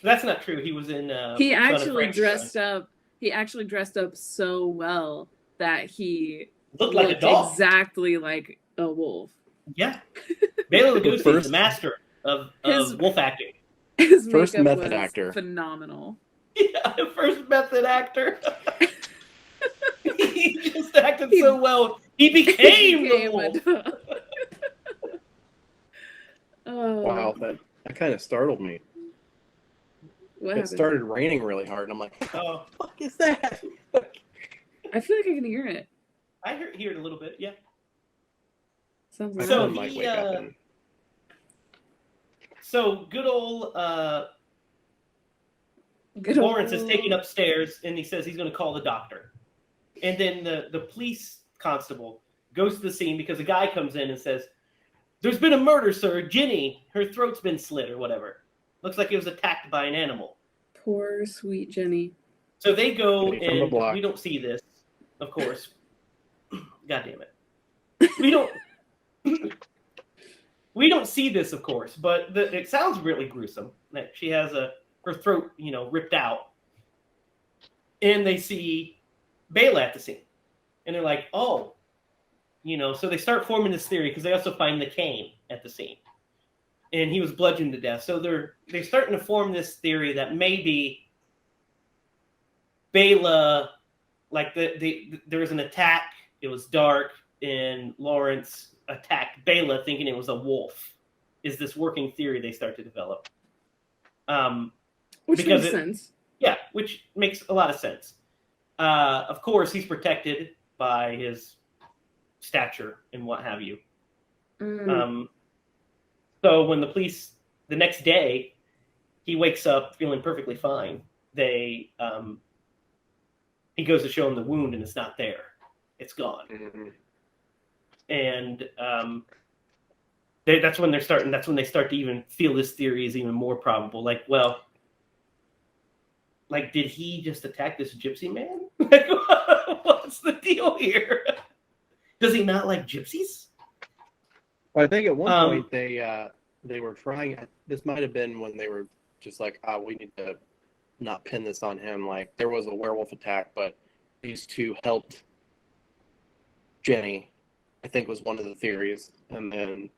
That's not true. He was in. He Son of actually Frankenstein. dressed up. He actually dressed up so well that he Looked like a dog. exactly like a wolf. Yeah, Bela Lugosi is First- the master of His- wolf acting. His First makeup method was actor. phenomenal. Yeah, first method actor. He just acted so well. He became the wolf. Oh, Wow, that kind of startled me. what It happened? started raining really hard, and I'm like, what Oh, the fuck is that? I feel like I can hear it. I hear it a little bit. Yeah. Sounds My like So phone he, might wake up. And... So good old good Lawrence is old- taken upstairs, and he says he's going to call the doctor. And then the police constable goes to the scene because a guy comes in and says, "There's been a murder, sir. Jenny, her throat's been slit or whatever. Looks like it was attacked by an animal." Poor sweet Jenny. So they go, Jenny from the and block. we don't see this, of course. God damn it. We don't see this, of course, but it sounds really gruesome that she has her throat, ripped out. And they see Bela at the scene. And they're like, oh, so they start forming this theory because they also find the cane at the scene. And he was bludgeoned to death. So they're starting to form this theory that maybe Bela, like there was an attack, it was dark, and Lawrence attacked Bela thinking it was a wolf, is this working theory they start to develop. Which because makes sense. Yeah, which makes a lot of sense. Of course, he's protected by his stature and what have you. So when the police, the next day, he wakes up feeling perfectly fine. He goes to show him the wound, and it's not there. It's gone. Mm-hmm. And that's when they start to even feel this theory is even more probable. Like, well, like, did he just attack this gypsy man? Like, what's the deal here? Does he not like gypsies? Well, I think at one point they were trying. This might have been when they were just like, we need to not pin this on him. Like, there was a werewolf attack, but these two helped Jenny, I think, was one of the theories. And then,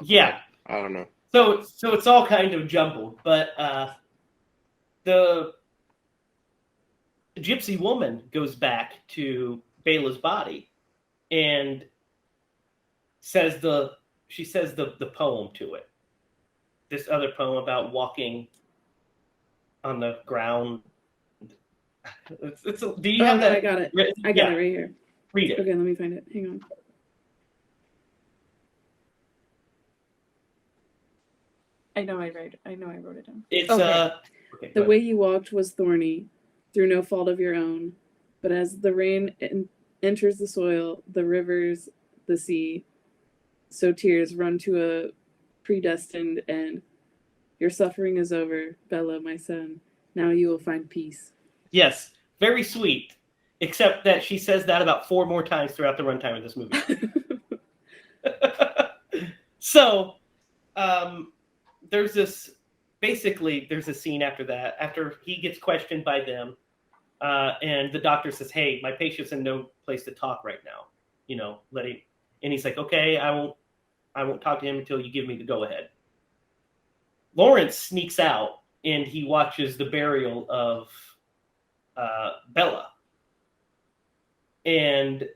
Yeah, I don't know. So it's all kind of jumbled, but the gypsy woman goes back to Bela's body and says the poem to it. This other poem about walking on the ground. Do you have that? I got it. I got it right here. Read it. Okay, let me find it. Hang on. I know I wrote it down. It's okay. Okay, the way you walked was thorny, through no fault of your own. But as the rain enters the soil, the rivers, the sea, so tears run to a predestined end. Your suffering is over, Bella, my son. Now you will find peace. Yes, very sweet. Except that she says that about 4 more times throughout the runtime of this movie. So, there's a scene after that, after he gets questioned by them, and the doctor says, "Hey, my patient's in no place to talk right now. And he's like, "Okay, I won't talk to him until you give me the go-ahead." Lawrence sneaks out, and he watches the burial of Bella. And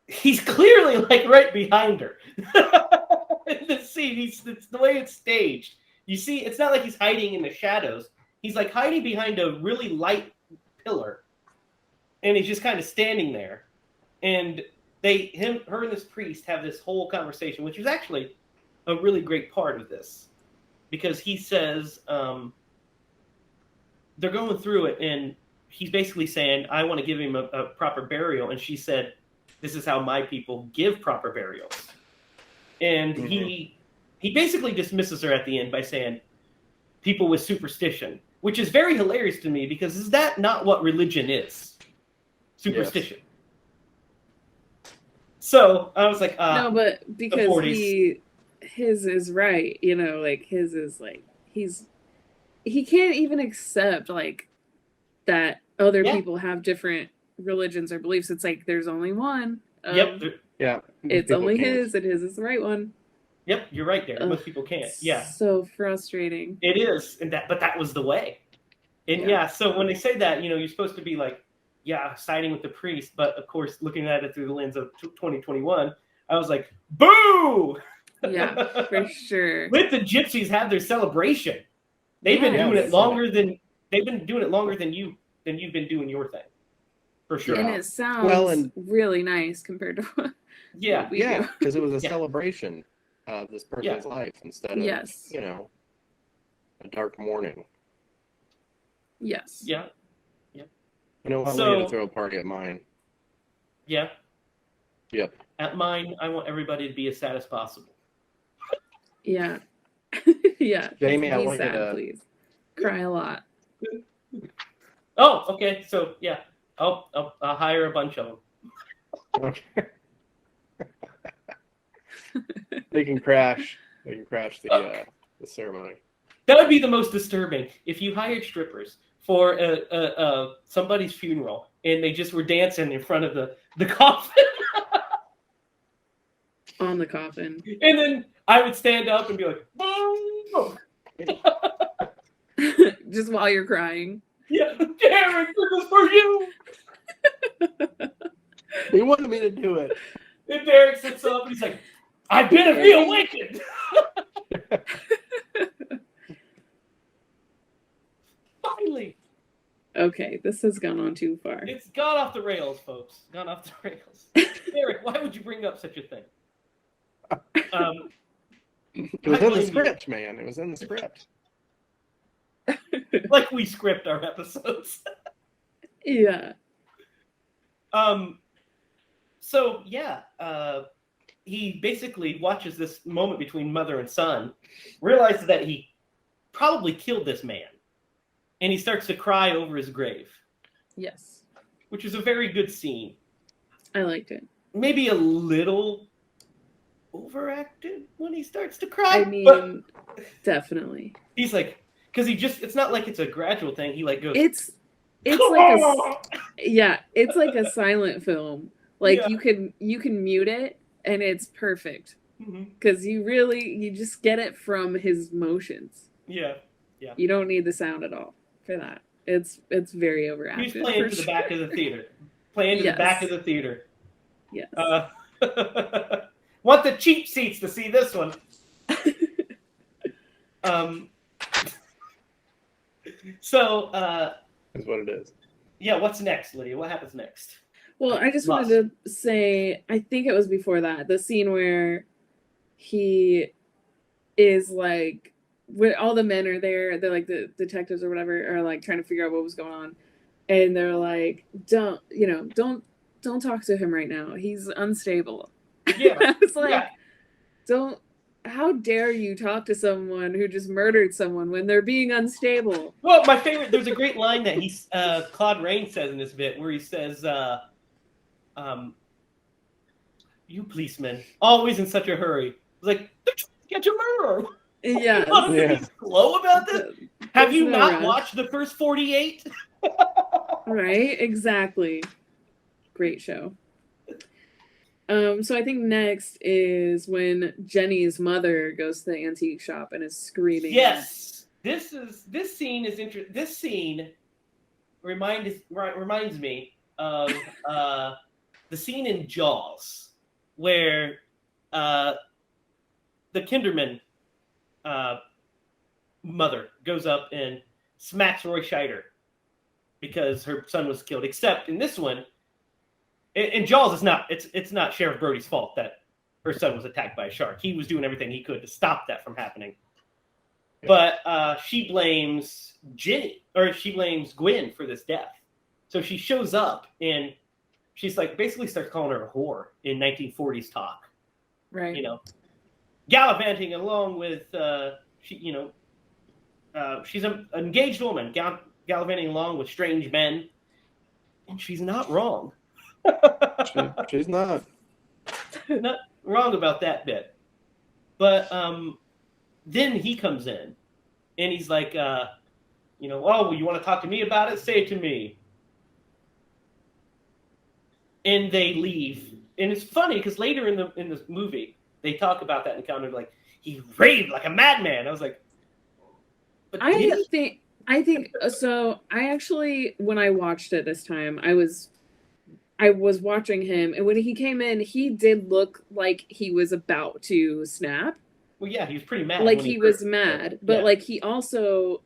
he's clearly like right behind her. In the scene, it's the way it's staged. You see, it's not like he's hiding in the shadows. He's like hiding behind a really light pillar, and he's just kind of standing there. And her and this priest have this whole conversation, which is actually a really great part of this, because he says they're going through it, and he's basically saying, "I want to give him a proper burial," and she said, "This is how my people give proper burials." And he basically dismisses her at the end by saying, "People with superstition," which is very hilarious to me, because is that not what religion is? Superstition. Yes. So I was like, no, but because his is right, you know, like his is like he can't even accept like that other people have different religions or beliefs. It's like there's only one. Yep. Yeah. It's only his, and his is the right one. Yep, you're right there. Most people can't. Yeah. So frustrating. It is, but that was the way. And so when they say that, you know, you're supposed to be like, siding with the priest, but of course, looking at it through the lens of 2021, I was like, boo! Yeah, for sure. Let the gypsies have their celebration. They've been doing it longer than you've been doing your thing. For sure. And it sounds really nice compared to what we do. Because it was a celebration of this person's life instead of you know, a dark morning. Yes. Yeah. You know, I'm going to throw a party at mine. Yeah. Yep. At mine, I want everybody to be as sad as possible. Yeah. Yeah. Jamie, I want sad, you to please cry a lot. Oh, okay. So I'll hire a bunch of them. Okay. They can crash the ceremony. That would be the most disturbing if you hired strippers for somebody's funeral and they just were dancing in front of the coffin. On the coffin. And then I would stand up and be like, boom! Just while you're crying. Yeah, Derek, this is for you! He wanted me to do it. And Derek sits up and he's like, I've been reawakened! Finally! Okay, this has gone on too far. It's gone off the rails, folks. Gone off the rails. Derek, why would you bring up such a thing? It was in the script, man. It was in the script. Like we script our episodes. Yeah. So he basically watches this moment between mother and son, realizes that he probably killed this man, and he starts to cry over his grave. Yes. Which is a very good scene. I liked it. Maybe a little overacted when he starts to cry. I mean, definitely. He's like, because it's not like it's a gradual thing. He like goes. It's like it's like a silent film. Like you can mute it and it's perfect because you just get it from his motions. Yeah. You don't need the sound at all for that. It's very overacted. He's playing to the back of the theater. Playing to the back of the theater. Yes. Want the cheap seats to see this one. So is what it is. Yeah, what's next, Lydia? What happens next? Well, I just wanted to say, I think it was before that, the scene where he is like, when all the men are there, they're like the detectives or whatever are like trying to figure out what was going on, and they're like, don't talk to him right now. He's unstable. Yeah, it's like, how dare you talk to someone who just murdered someone when they're being unstable? Well, my favorite, there's a great line that Claude Rains says in this bit where he says, you policemen, always in such a hurry. It's like, they're trying to catch a murderer. Yeah. He's slow about this? Have you not watched the first 48? Right, exactly. Great show. So I think next is when Jenny's mother goes to the antique shop and is screaming. Yes, this scene is interesting. This scene reminds me of the scene in Jaws where the Kinderman mother goes up and smacks Roy Scheider because her son was killed. Except in this one. In Jaws, it's not Sheriff Brody's fault that her son was attacked by a shark. He was doing everything he could to stop that from happening. But she blames Gwen for this death. So she shows up and she's like basically starts calling her a whore in 1940s talk. Right. You know, gallivanting along with she's an engaged woman gallivanting along with strange men, and she's not wrong. She's not wrong about that bit. But then he comes in, and he's like, oh, well, you want to talk to me about it? Say it to me. And they leave. And it's funny because later in the movie, they talk about that encounter, like, he raved like a madman. I was like, but I think so. I actually, when I watched it this time, I was watching him, and when he came in, he did look like he was about to snap. Well, yeah, he was pretty mad. Like he was mad, but like he also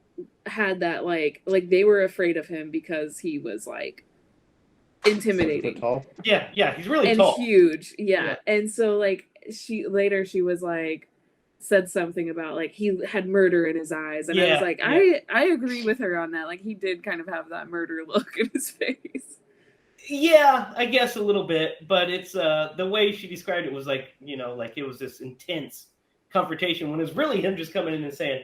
had that like they were afraid of him because he was like intimidating. Tall. Yeah, he's really and tall. Huge. Yeah. And so like she was like said something about like he had murder in his eyes, and I was like, I agree with her on that. Like he did kind of have that murder look in his face. Yeah, I guess a little bit, but it's the way she described it was like, like it was this intense confrontation when it was really him just coming in and saying,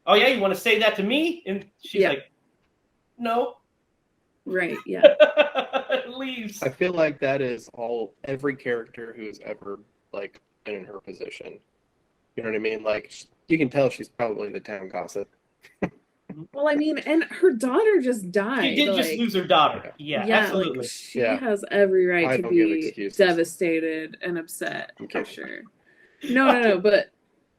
"Oh yeah, you want to say that to me?" And she's like, "No." Right. Yeah. Leaves. I feel like that is every character who's ever like been in her position. You know what I mean? Like you can tell she's probably the town gossip. Well, I mean, and her daughter just died. She did just lose her daughter. Yeah, absolutely. Like, she has every right to be devastated and upset, for sure. No, but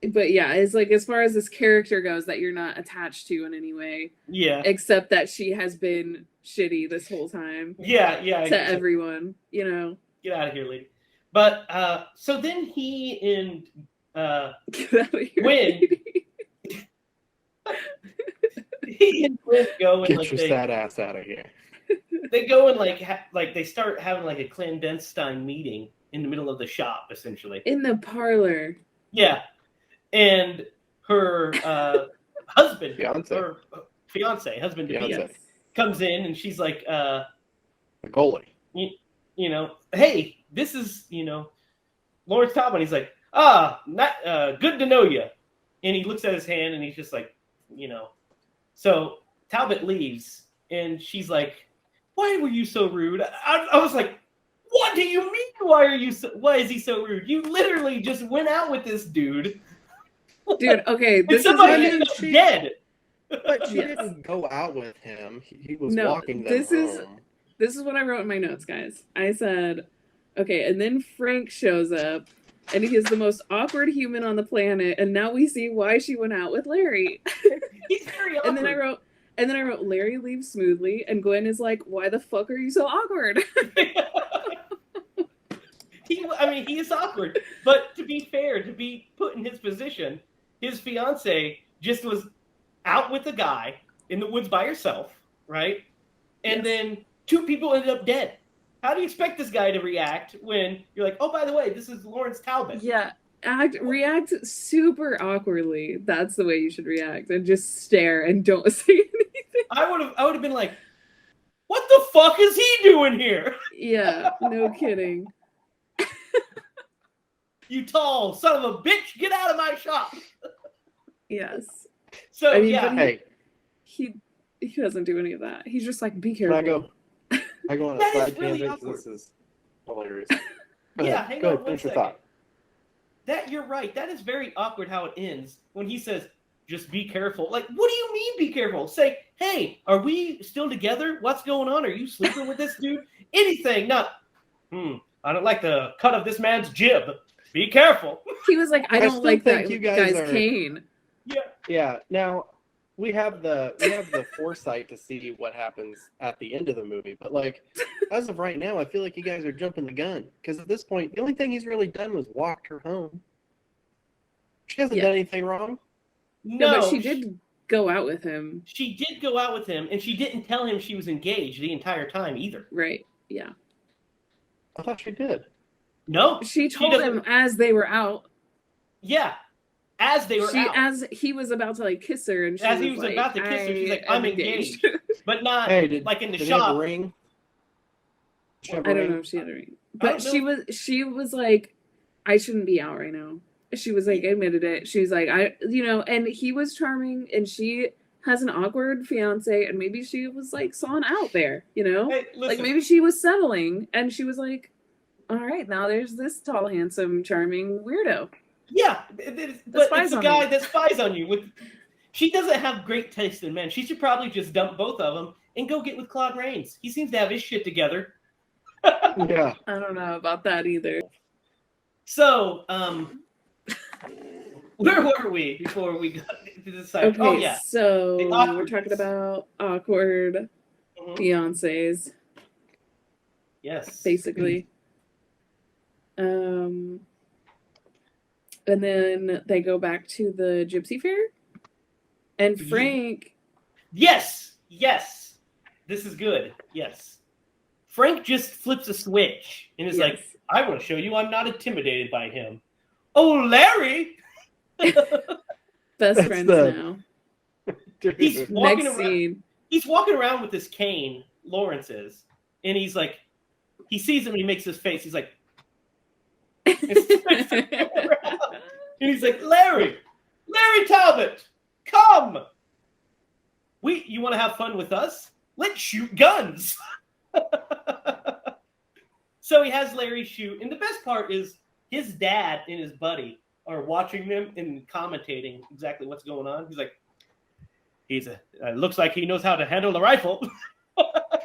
yeah, it's like as far as this character goes that you're not attached to in any way. Yeah. Except that she has been shitty this whole time. Yeah. To everyone, Get out of here, lady. But so then he and get out of here, Gwen. He and Gwen go and get your sad ass out of here. They go and like they start having like a clandestine meeting in the middle of the shop, essentially. In the parlor. Yeah, and her husband, fiance, husband to be, comes in, and she's like, the goalie. Hey, this is Lawrence Talbot. He's like, not good to know you. And he looks at his hand, and he's just like, So Talbot leaves, and she's like, "Why were you so rude?" I was like, "What do you mean? Why is he so rude? You literally just went out with this dude." Dude, okay, this is ended up dead. But she didn't go out with him. He was walking them home. This is what I wrote in my notes, guys. I said, okay, and then Frank shows up, and he is the most awkward human on the planet, and now we see why she went out with Larry. He's very awkward. And then I wrote Larry leaves smoothly, and Gwen is like, "Why the fuck are you so awkward?" He is awkward. But to be fair, to be put in his position, his fiance just was out with a guy in the woods by herself, right? And then two people ended up dead. How do you expect this guy to react when you're like, "Oh, by the way, this is Lawrence Talbot"? Yeah. React super awkwardly. That's the way you should react, and just stare and don't say anything. I would have been like, "What the fuck is he doing here?" Yeah, no kidding. You tall son of a bitch, get out of my shop. Yes. So he doesn't do any of that. He's just like, be careful. I go on a side tangent. This is hilarious. Hang go on ahead, finish your second. thought. That you're right. That is very awkward how it ends when he says, "Just be careful." Like, what do you mean be careful? Say, "Hey, are we still together? What's going on? Are you sleeping with this dude?" Anything, not, I don't like the cut of this man's jib. Be careful. He was like, I don't like that you guy's cane. Yeah. Yeah. Now we have the foresight to see what happens at the end of the movie, but like as of right now, I feel like you guys are jumping the gun because at this point, the only thing he's really done was walked her home. She hasn't done anything wrong. No, but she did go out with him. She did go out with him, and she didn't tell him she was engaged the entire time either. Right. Yeah. I thought she did. No, she told him as they were out. Yeah, as they were out. As he was about to like kiss her, and he was about to kiss her, she's like, "I'm engaged," but not like in the shop. He have a ring? I don't know if she had a ring, but she was like, "I shouldn't be out right now." She was like, admitted it. She was like, and he was charming, and she has an awkward fiance, and maybe she was like sawn out there, Hey, like maybe she was settling, and she was like, all right, now there's this tall, handsome, charming weirdo. Yeah, but it's the guy that spies on you. She doesn't have great taste in men. She should probably just dump both of them and go get with Claude Rains. He seems to have his shit together. Yeah. I don't know about that either. So, where were we before we got to decide? Okay, oh, yeah. So we're talking about awkward fiancés. Yes. Basically. And then they go back to the gypsy fair. And Frank... Yes! This is good. Yes. Frank just flips a switch and is like, I want to show you I'm not intimidated by him. Oh, Larry! Best friends now. He's walking around. He's walking around with this cane, Lawrence is, and he's like, he sees him and he makes his face. He's like, and he's like, Larry Talbot, come. You want to have fun with us? Let's shoot guns. So he has Larry shoot, and the best part is his dad and his buddy are watching them and commentating exactly what's going on. He's like, looks like he knows how to handle the rifle.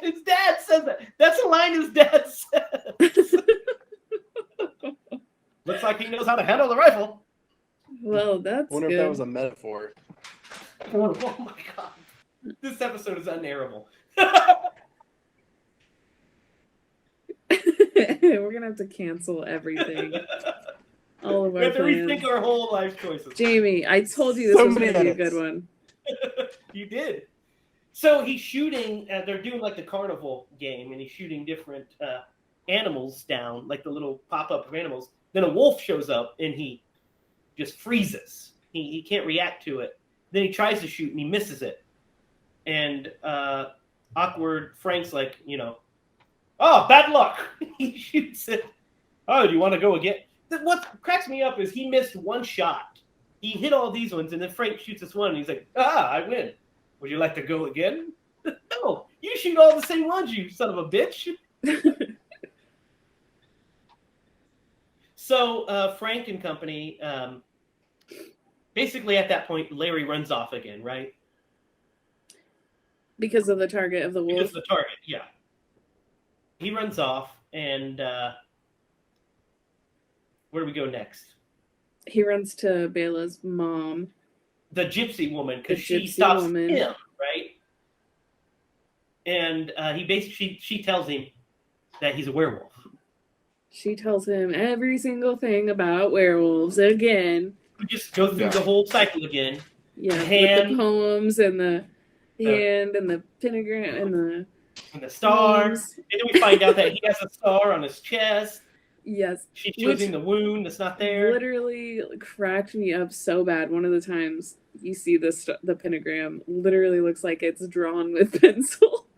His dad says that. That's a line his dad says. Looks like he knows how to handle the rifle. Well, that's I wonder good. if that was a metaphor. Oh my god. This episode is unairable. We're going to have to cancel everything. All of our We have to plans. rethink our whole life choices. Jamie, I told you this was going to be a good one. You did. So he's shooting, they're doing like the carnival game, and he's shooting different animals down, like the little pop-up of animals. Then a wolf shows up, and he just freezes. He can't react to it. Then he tries to shoot, and he misses it. And awkward Frank's like, oh, bad luck. He shoots it. Oh, do you want to go again? What cracks me up is he missed one shot. He hit all these ones, and then Frank shoots this one, and he's like, I win. Would you like to go again? No, you shoot all the same ones, you son of a bitch. So Frank and company, basically at that point, Larry runs off again, right? Because of the target of the wolf? Because of the target, yeah. He runs off, and where do we go next? He runs to Bela's mom. The gypsy woman, because she stops him, right? And she tells him that he's a werewolf. She tells him every single thing about werewolves again. We just go through the whole cycle again. Yeah, with the poems and the hand and the pentagram and the stars. And then we find out that he has a star on his chest. Yes. She shows him the wound that's not there. Literally cracked me up so bad. One of the times you see the pentagram literally looks like it's drawn with pencil.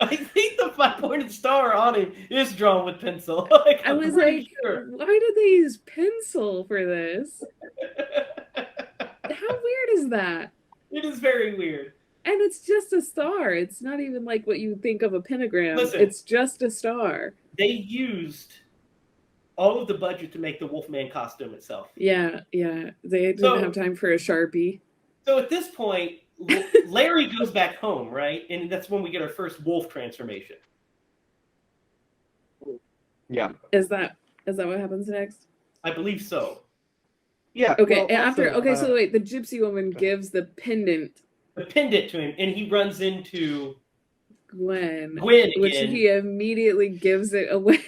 I think the 5-pointed star on him is drawn with pencil. Like, I was like, why did they use pencil for this? How weird is that? It is very weird. And it's just a star. It's not even like what you think of a pentagram. Listen, it's just a star. They used all of the budget to make the Wolfman costume itself. Yeah. They didn't have time for a Sharpie. So at this point, Larry goes back home, right? And that's when we get our first wolf transformation. Yeah. Is that what happens next? I believe so. Yeah. Okay, so wait, the gypsy woman gives the pendant to him, and he runs into Gwen again. Which he immediately gives it away.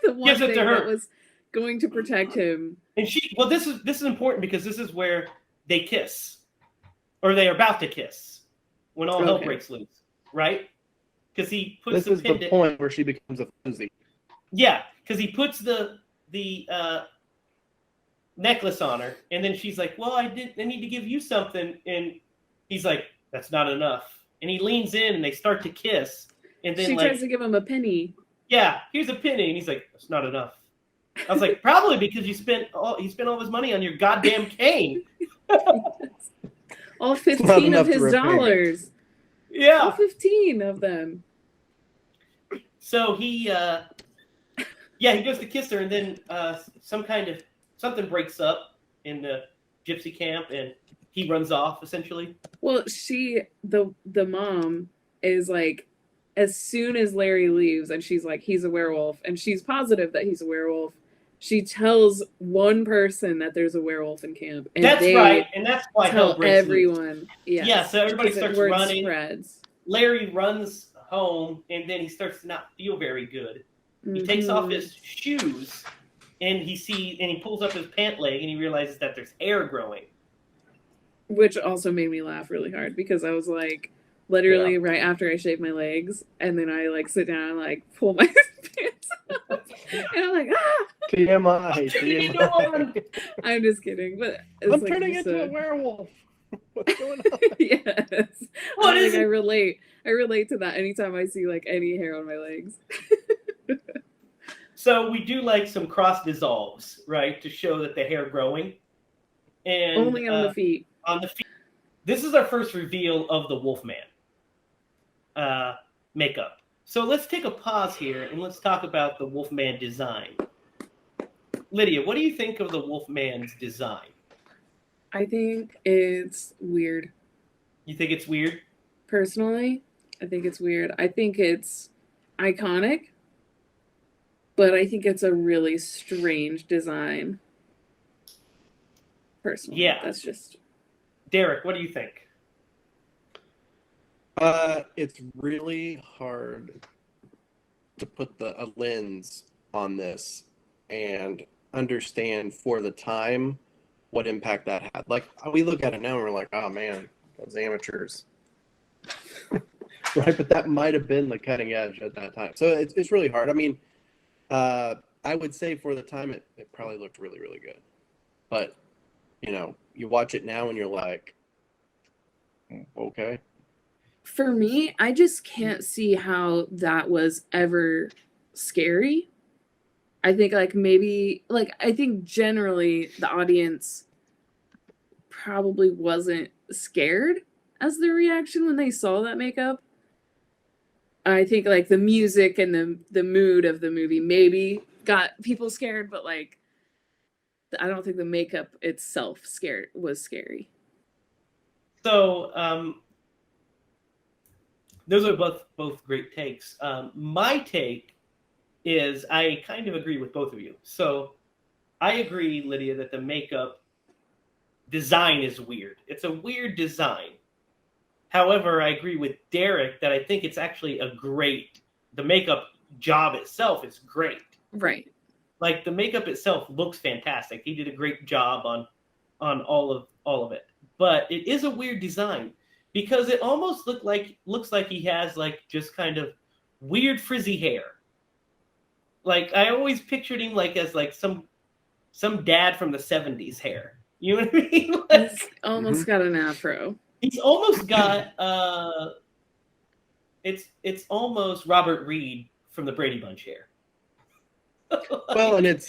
The one gives it thing to her. That was going to protect him. And this is important because this is where they kiss, or they are about to kiss, when all hell breaks loose, right? Because he puts this is the point where she becomes a fuzzy. Yeah, because he puts the necklace on her, and then she's like, "Well, I need to give you something," and he's like, "That's not enough." And he leans in, and they start to kiss, and then she tries to give him a penny. Yeah, here's a penny, and he's like, "That's not enough." I was like, "Probably because he spent all his money on your goddamn cane." All 15 of his dollars. Yeah, all 15 of them. So he goes to kiss her, and then some kind of something breaks up in the gypsy camp, and he runs off essentially. Well, the mom is like, as soon as Larry leaves, and she's like, he's a werewolf, and she's positive that he's a werewolf. She tells one person that there's a werewolf in camp, and that's right, and that's why hell breaks everyone. loose. Yes. Yeah, so everybody starts running. Spreads. Larry runs home, and then he starts to not feel very good. He takes off his shoes, and he pulls up his pant leg, and he realizes that there's hair growing. Which also made me laugh really hard, because I was like, literally right after I shave my legs, and then I like sit down and like pull my pants up, and I'm like, ah! TMI. I'm just kidding, but I'm like, turning into a werewolf. What's going on? Yes. What is it? I relate to that anytime I see like any hair on my legs. So we do like some cross dissolves, right, to show that the hair growing. And only on the feet. On the feet. This is our first reveal of the Wolfman makeup. So let's take a pause here and let's talk about the Wolfman design. Lydia, what do you think of the Wolfman's design? I think it's weird. You think it's weird? Personally, I think it's weird. I think it's iconic, but I think it's a really strange design. Personally, yeah, that's just. Derek, what do you think? It's really hard to put a lens on this and understand for the time what impact that had. Like, we look at it now and we're like, oh man, those amateurs. Right, but that might have been the cutting edge at that time. So it's really hard. I mean, I would say for the time it probably looked really, really good. But, you watch it now and you're like, okay. For me, I just can't see how that was ever scary. I think I think generally the audience probably wasn't scared as their reaction when they saw that makeup. I think like the music and the mood of the movie maybe got people scared, but like I don't think the makeup itself was scary. So those are both great takes. My take is I kind of agree with both of you. So I agree, Lydia, that the makeup design is weird. It's a weird design. However, I agree with Derek that I think it's actually the makeup job itself is great. Right. Like the makeup itself looks fantastic. He did a great job on all of it. But it is a weird design because it almost looks like he has like just kind of weird frizzy hair. Like I always pictured him like as like some dad from the 70s hair. You know what I mean? Like, he's almost got an afro. He's almost got it's almost Robert Reed from the Brady Bunch hair. Well, and it's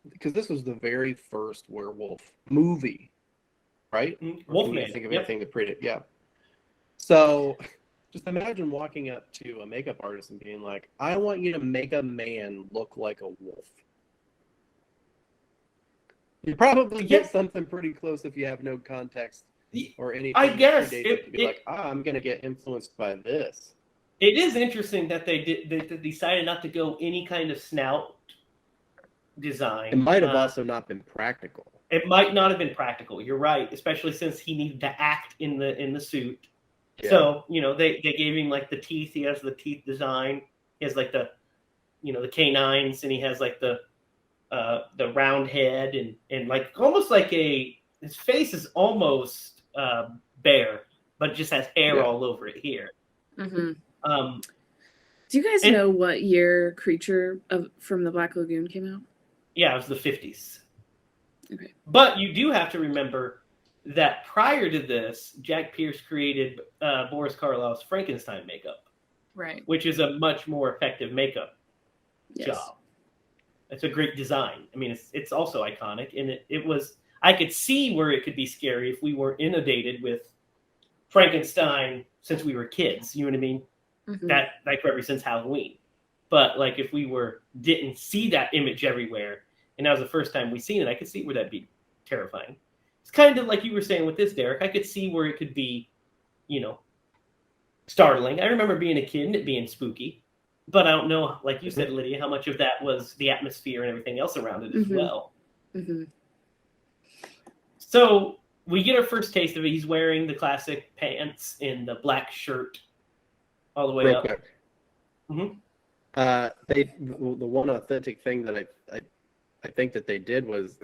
because this was the very first werewolf movie, right? Wolfman. Think of anything to predict, yeah. So just imagine walking up to a makeup artist and being like, "I want you to make a man look like a wolf." You probably get something pretty close if you have no context or anything. I guess to be like, I'm going to get influenced by this. It is interesting that they decided not to go any kind of snout design. It might have also not been practical. It might not have been practical. You're right, especially since he needed to act in the suit. Yeah. So they gave him like the teeth. He has the teeth design. He has like the the canines, and he has like the round head and like almost like his face is almost bare, but it just has hair all over it here. Mm-hmm. Do you guys know what year Creature from the Black Lagoon came out? Yeah, it was the 50s. Okay. But you do have to remember that prior to this, Jack Pierce created Boris Karloff's Frankenstein makeup. Right. Which is a much more effective makeup job. It's a great design. I mean, it's also iconic, and it was. I could see where it could be scary if we were inundated with Frankenstein since we were kids. You know what I mean? Mm-hmm. That like represents Halloween. But like if we didn't see that image everywhere, and that was the first time we seen it. I could see where that'd be terrifying. It's kind of like you were saying with this, Derek. I could see where it could be, startling. I remember being a kid and it being spooky, but I don't know, like you said, Lydia, how much of that was the atmosphere and everything else around it as well. So we get our first taste of it. He's wearing the classic pants and the black shirt all the way Real up. quick. The one authentic thing that I think that they did was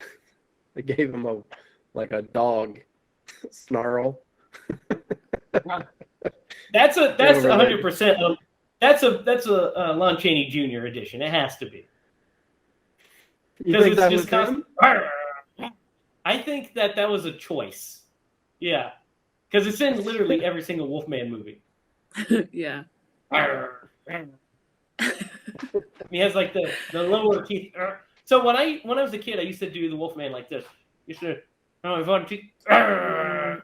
they gave him a dog snarl. That's 100%. That's a Lon Chaney Jr. edition. It has to be. You think that was him? I think that was a choice. Yeah, because it's in literally every single Wolfman movie. Yeah. He has like the lower teeth. So when I was a kid, I used to do the Wolfman like this. Used to, if I teeth. That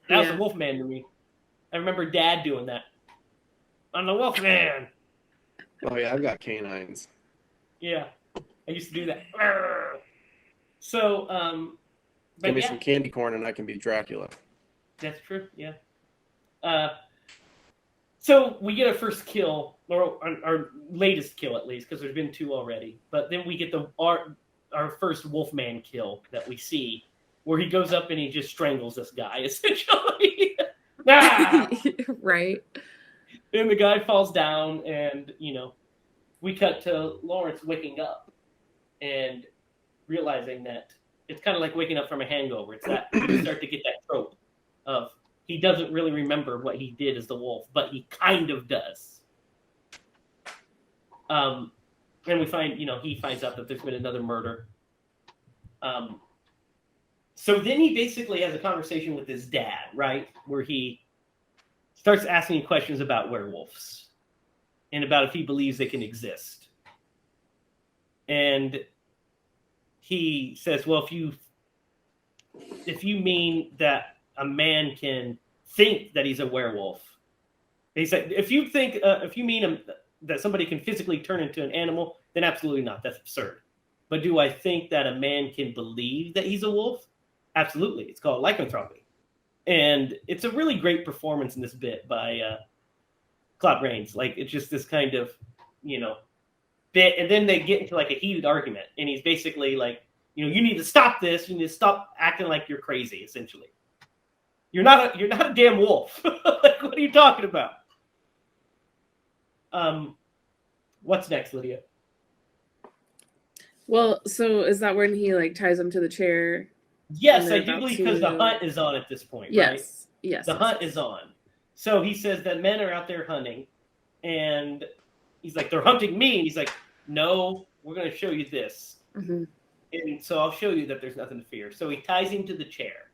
was a Wolfman movie. I remember Dad doing that. I'm the Wolfman. Oh yeah, I've got canines. Yeah, I used to do that. So, Give me some candy corn and I can be Dracula. That's true. Yeah. So we get our first kill, or our latest kill at least, because there's been 2 already. But then we get our first Wolfman kill that we see, where he goes up and he just strangles this guy essentially. Right. And the guy falls down, and we cut to Lawrence waking up and realizing that it's kind of like waking up from a hangover. It's that you start to get that trope of he doesn't really remember what he did as the wolf, but he kind of does. And we find, he finds out that there's been another murder. So then he basically has a conversation with his dad, right? Where he starts asking questions about werewolves and about if he believes they can exist. And he says, well, if you mean that a man can think that he's a werewolf, he said, if you mean that somebody can physically turn into an animal, then absolutely not. That's absurd. But do I think that a man can believe that he's a wolf? Absolutely. It's called lycanthropy. And it's a really great performance in this bit by Claude Rains. Like, it's just this kind of, bit. And then they get into like a heated argument. And he's basically like, you need to stop this. You need to stop acting like you're crazy, essentially. You're not a damn wolf. Like, what are you talking about? What's next, Lydia? Well, so is that when he like ties him to the chair? Yes, I do believe because the hunt is on at this point, right? Yes. The hunt is on. So he says that men are out there hunting, and he's like, they're hunting me. And he's like, no, we're going to show you this. Mm-hmm. And so I'll show you that there's nothing to fear. So he ties him to the chair.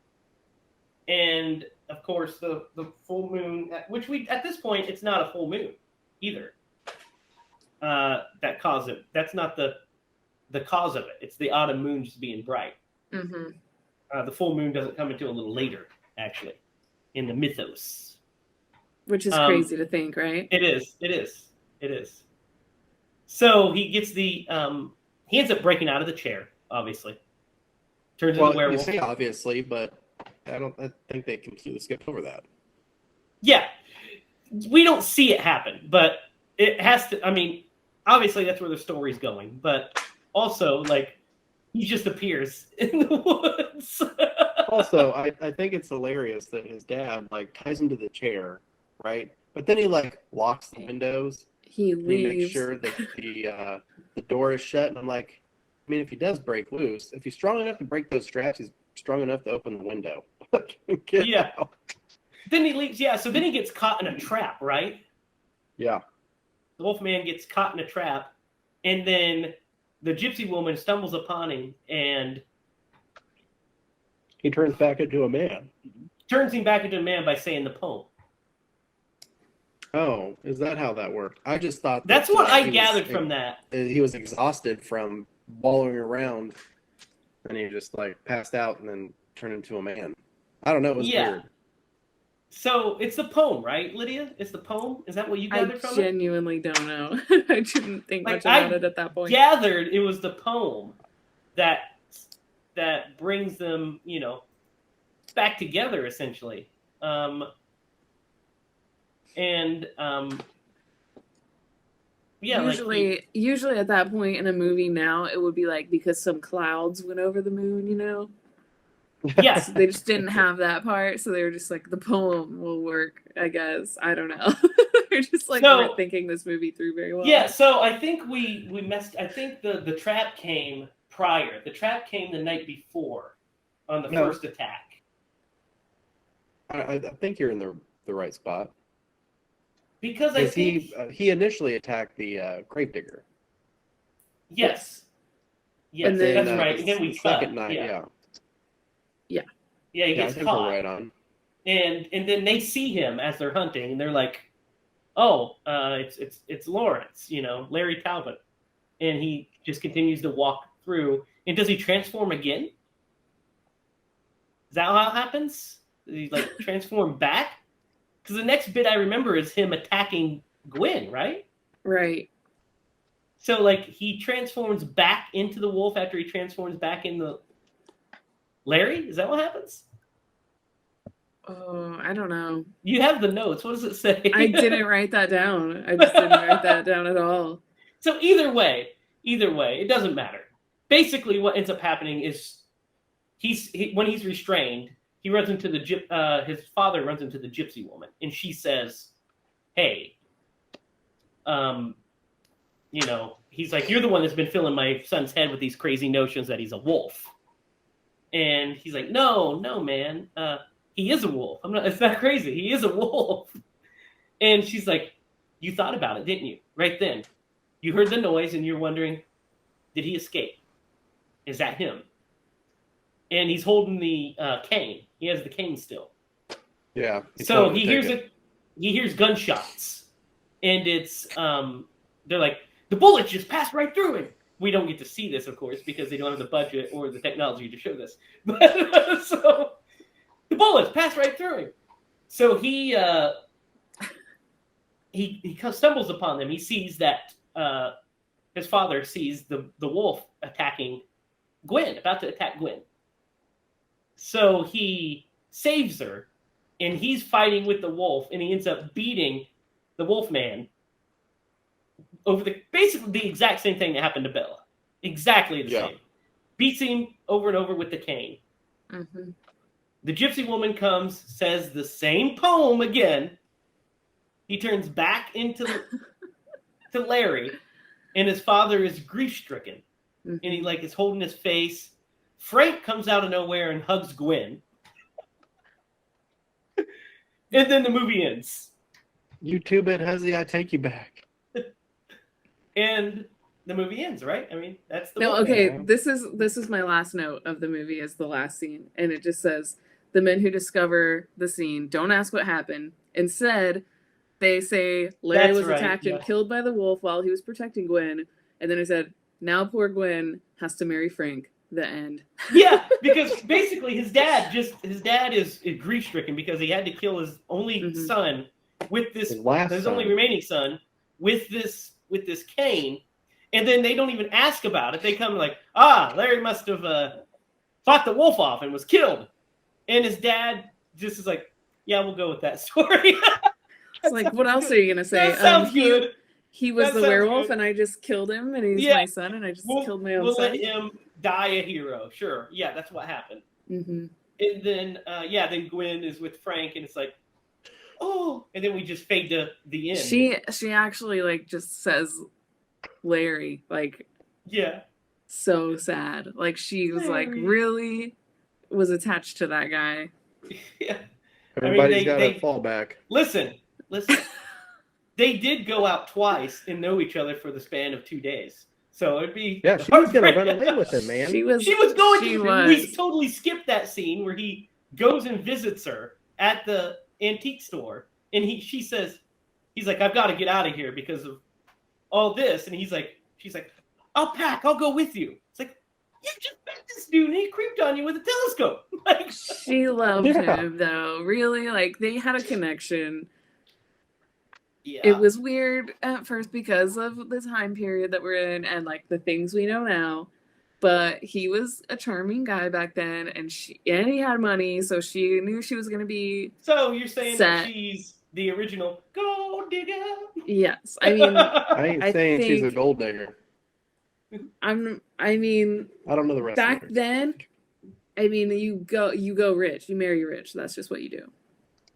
And, of course, the full moon, which at this point, it's not a full moon either. That caused it. That's not the cause of it. It's the autumn moon just being bright. Mm-hmm. The full moon doesn't come until a little later, actually, in the mythos. Which is crazy to think, right? It is. So he gets he ends up breaking out of the chair, obviously. Turns into a werewolf. You say obviously, but I think they completely skipped over that. Yeah. We don't see it happen, but it has to, obviously that's where the story's going, but also, like, he just appears in the woods. Also, I think it's hilarious that his dad, like, ties him to the chair, right? But then he, like, locks the windows. He leaves. He makes sure that the door is shut. And I'm like, if he does break loose, if he's strong enough to break those straps, he's strong enough to open the window. Get out. Then he leaves. Yeah, so then he gets caught in a trap, right? Yeah. The Wolfman gets caught in a trap, and then the gypsy woman stumbles upon him, and he turns back into a man. Turns him back into a man by saying the poem. Oh, is that how that worked? I just thought that's what I gathered from that. He was exhausted from wallowing around, and he just like passed out and then turned into a man. I don't know. It was weird. So it's the poem, right, Lydia? It's the poem? Is that what you gathered from it? I genuinely don't know. I didn't think much about it at that point. Gathered it was the poem. that brings them, back together essentially. Usually at that point in a movie now, it would be like because some clouds went over the moon, Yes. So they just didn't have that part, so they were just like, the poem will work, I guess. I don't know. They're just like weren't thinking this movie through very well. Yeah, so I think we messed. I think the trap came prior. The trap came the night before on the first attack. I think you're in the right spot. Because I think he initially attacked the gravedigger. Yes. Yes, and then, that's right. And then we second night, Yeah, he gets I think caught. we're right on. And then they see him as they're hunting, and they're like, "Oh, it's Lawrence, Larry Talbot," and he just continues to walk through. And does he transform again? Is that how it happens? Does he transform back? Because the next bit I remember is him attacking Gwen, right? Right. So he transforms back into the wolf after he transforms back into Larry? Is that what happens? Oh, I don't know. You have the notes. What does it say? I didn't write that down. I just didn't write that down at all. So either way, it doesn't matter. Basically, what ends up happening is when he's restrained, he runs into his father runs into the gypsy woman, and she says, "Hey, he's like, you're the one that's been filling my son's head with these crazy notions that he's a wolf." And he's like, no, man, he is a wolf. It's not crazy. He is a wolf. And she's like, you thought about it, didn't you? Right then. You heard the noise and you're wondering, did he escape? Is that him? And he's holding the cane. He has the cane still. Yeah. So he hears gunshots. And it's, they're like, the bullets just passed right through him. We don't get to see this, of course, because they don't have the budget or the technology to show this. But so the bullets pass right through him. So he stumbles upon them. He sees that his father sees the wolf attacking Gwen, about to attack Gwen. So he saves her, and he's fighting with the wolf, and he ends up beating the Wolfman over basically the exact same thing that happened to Bella. Exactly the same. Beats him over and over with the cane. Mm-hmm. The gypsy woman comes, says the same poem again. He turns back into to Larry, and his father is grief-stricken. Mm-hmm. And he is holding his face. Frank comes out of nowhere and hugs Gwen. And then the movie ends. You too, bit Huzzy, I take you back. And the movie ends, right? I mean, that's the This is my last note of the movie is the last scene, and it just says the men who discover the scene don't ask what happened. Instead, they say Larry was attacked and killed by the wolf while he was protecting Gwen, and then it said, now poor Gwen has to marry Frank. The end. Yeah, because basically his dad is grief stricken because he had to kill his only son with his only remaining son with this cane, and then they don't even ask about it. They come like, Larry must have fought the wolf off and was killed, and his dad just is like, yeah, we'll go with that story. It's like, what else are you gonna say? That sounds good. He was the werewolf, and I just killed him, and he's my son, and I just killed my own son. We'll let him die a hero. Sure, yeah, that's what happened. Mm-hmm. And then, then Gwen is with Frank, and it's like, oh, and then we just fade to the end. She actually just says Larry, so sad. She was really was attached to that guy. Yeah, everybody's got a fallback. Listen. They did go out twice and know each other for the span of 2 days. So it'd be she was going to run away with him, man. She was going to. We totally skipped that scene where he goes and visits her at the antique store, and she's like, I've got to get out of here because of all this, and she's like, I'll pack, I'll go with you. It's like, you just met this dude, and he creeped on you with a telescope. She loved him though, really. They had a connection. Yeah. It was weird at first because of the time period that we're in and the things we know now. But he was a charming guy back then, and he had money, so she knew she was gonna be. So you're saying that set. she's the original gold digger? Yes, I mean, I ain't I saying she's a think- gold digger. I mean, I don't know the rest. back of it. then, I mean, you go rich, you marry rich. That's just what you do.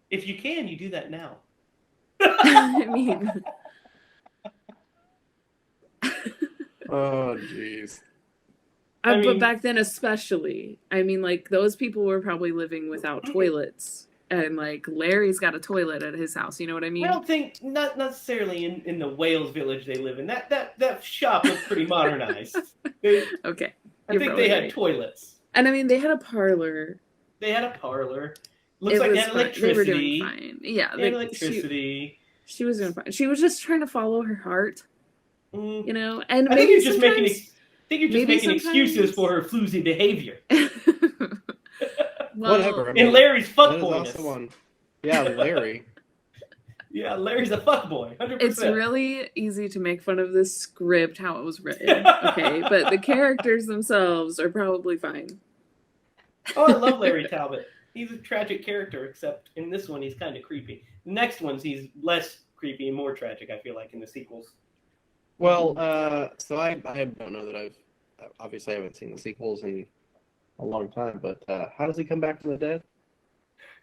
If you can, you do that now. I mean, Oh jeez. I mean- but back then especially, I mean, like those people were probably living without toilets, and like Larry's got a toilet at his house. You know what I mean? I don't think not necessarily in the Wales village they live in. That shop was pretty modernized. Okay, I you're think probably they had right. toilets. And I mean, they had a parlor. They had a parlor. Looks It like they was had fine. They were electricity. doing fine. Yeah, They had like, electricity. she was doing fine. She was just trying to follow her heart, Mm. you know. And I think you're just making. I think you're just maybe making excuses sometimes- for her floozy behavior. well, Whatever. I mean, And Larry's that is fuckboyness. also on. Yeah, Larry. Yeah, Larry's a fuckboy. 100%. It's really easy to make fun of this script, how it was written, okay? But the characters themselves are probably fine. Oh, I love Larry Talbot. He's a tragic character, except in this one he's kind of creepy. The next ones he's less creepy and more tragic, I feel like, in the sequels. Well, so I don't know that obviously I haven't seen the sequels in a long time, but how does he come back from the dead?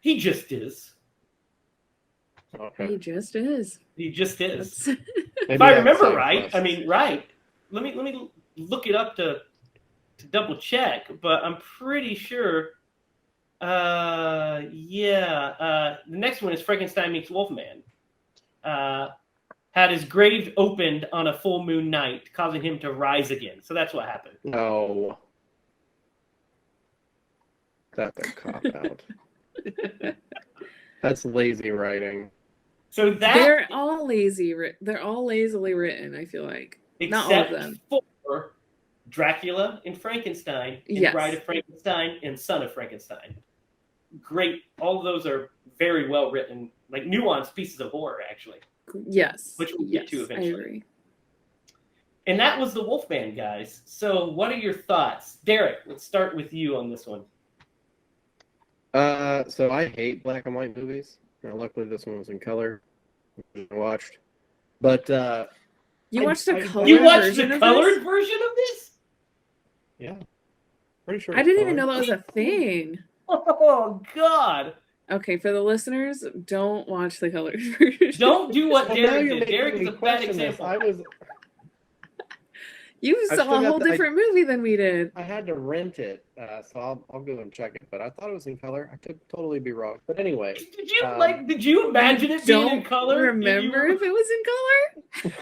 He just is. Okay. He just is. He just is. That's- If I remember right, I mean, right. Let me look it up to double check, but I'm pretty sure. The next one is Frankenstein meets Wolfman. Had his grave opened on a full moon night, causing him to rise again. So that's what happened. No. That's a cop out. That's lazy writing. So that they're all lazy. They're all lazily written, I feel like. Not all of except them. for Dracula and Frankenstein, and Yes. Bride of Frankenstein and Son of Frankenstein. Great. All of those are very well written, like nuanced pieces of horror, actually. Yes. Which we'll yes, get to eventually. I agree. And that was the Wolfman, guys. So what are your thoughts? Derek, let's start with you on this one. So I hate black and white movies. Luckily, this one was in color. I watched, but You watched a colored You watched version the of colored this? version of this? yeah, pretty sure. I it's didn't even know colored. that was a thing. Oh, God. Okay, for the listeners, don't watch the colored version. Don't do what Well, now Derek you're did. making Derek me is a bad question this. example. You I saw still a got whole the- different movie than we did. I had to rent it, so I'll go and check it. But I thought it was in color. I could totally be wrong. But anyway, Did you Did you imagine it being in color? Remember if it was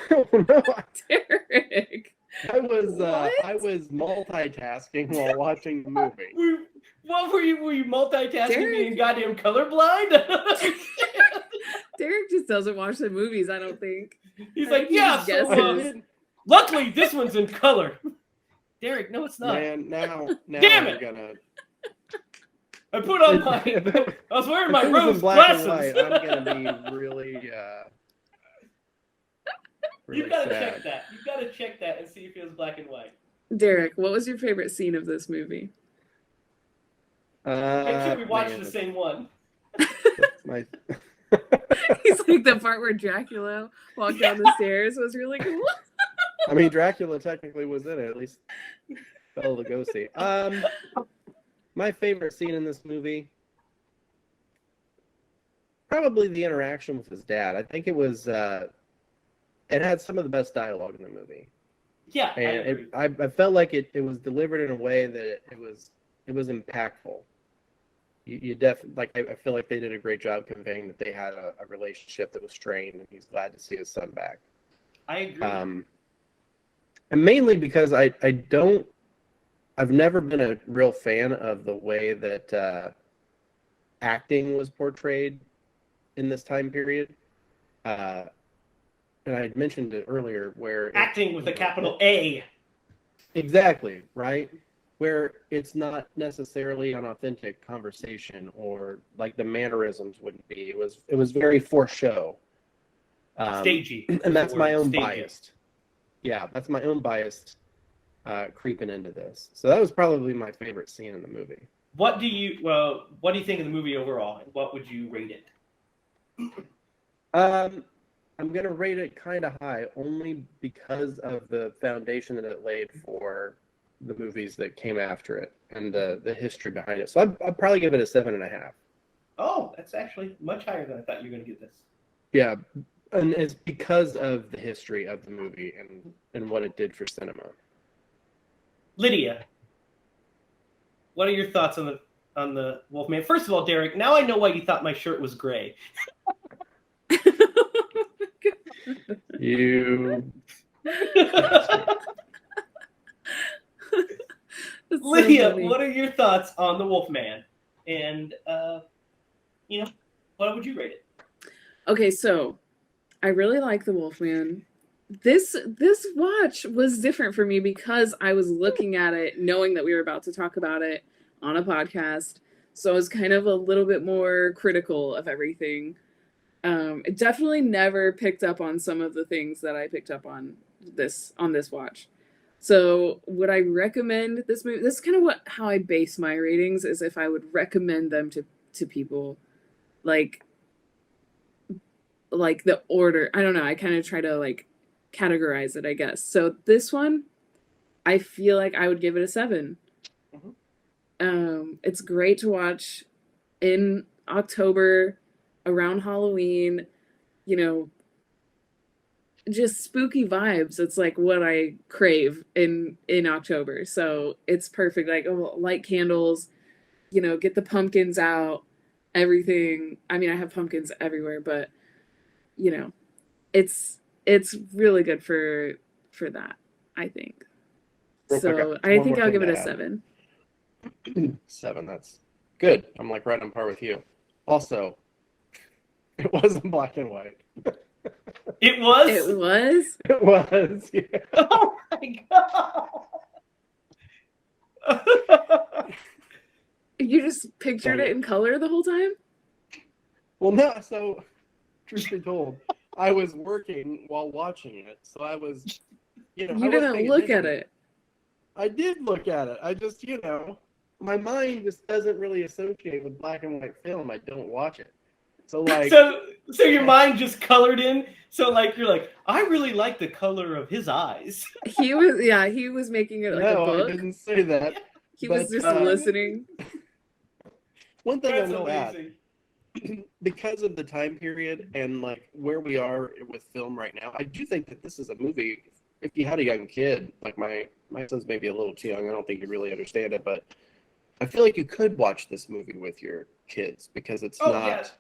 in color? no, Derek. I was What? I was multitasking while watching the movie. What were you? Were you multitasking, Derek- being goddamn colorblind? Derek just doesn't watch the movies, I don't think. He's I like, think he yeah. just So, guesses. luckily, this one's in color. Derek, no, it's not. Man, now Damn we're it! gonna. I put on my. If I was wearing it my was in rose black glasses. and white, I'm gonna be really, really You've got to sad. check that. You've got to check that and see if it was black and white. Derek, what was your favorite scene of this movie? Make sure we watch Man, the same one. that's my He's like the part where Dracula walked down the stairs was really cool. I mean, Dracula technically was in it, at least Bela Lugosi. My favorite scene in this movie, probably the interaction with his dad. I think it was, it had some of the best dialogue in the movie. Yeah, I agree. And I felt like it was delivered in a way that it was impactful. You definitely, like, I feel like they did a great job conveying that they had a relationship that was strained, and he's glad to see his son back. I agree. And mainly because I've never been a real fan of the way that acting was portrayed in this time period. And I mentioned it earlier where Acting with a capital A. Exactly, right? Where it's not necessarily an authentic conversation, or like the mannerisms wouldn't be. It was very for show. Stagey. And that's my own Stagey. bias. Yeah, that's my own bias. creeping into this. So that was probably my favorite scene in the movie. What do you think of the movie overall, and what would you rate it? I'm gonna rate it kind of high, only because of the foundation that it laid for the movies that came after it and the history behind it. So I'd probably give it a 7.5. Oh, that's actually much higher than I thought you were going to get this. Yeah, and it's because of the history of the movie and what it did for cinema. Lydia, what are your thoughts on the Wolfman? First of all, Derek, now I know why you thought my shirt was gray. You Lydia, so what are your thoughts on the Wolfman? And what would you rate it? Okay, so I really like the Wolfman. This watch was different for me because I was looking at it knowing that we were about to talk about it on a podcast. So I was kind of a little bit more critical of everything. It definitely never picked up on some of the things that I picked up on this watch. So would I recommend this movie? This is kind of how I base my ratings, is if I would recommend them to people, like the order. I don't know. I kind of try to like categorize it, I guess. So this one, I feel like I would give it a 7. Mm-hmm. It's great to watch in October around Halloween, just spooky vibes. It's like what I crave in October. So it's perfect. Like, light candles, get the pumpkins out, everything. I mean, I have pumpkins everywhere, but it's really good for that, I think. So I think I'll give it a 7. 7, that's good. I'm like right on par with you. Also, it wasn't black and white. It was? It was? It was, yeah. Oh my god. You just pictured it in color the whole time? Well, no, so, truth be told, I was working while watching it, so I was, You didn't look at it. I did look at it. I just, my mind just doesn't really associate with black and white film. I don't watch it. So like, so your mind just colored in. So like you're like, I really like the color of his eyes. He was making it like a book. I didn't say that. He was just listening. One thing I will add, because of the time period and like where we are with film right now, I do think that this is a movie. If you had a young kid, like my son's maybe a little too young, I don't think he'd really understand it, but I feel like you could watch this movie with your kids because it's not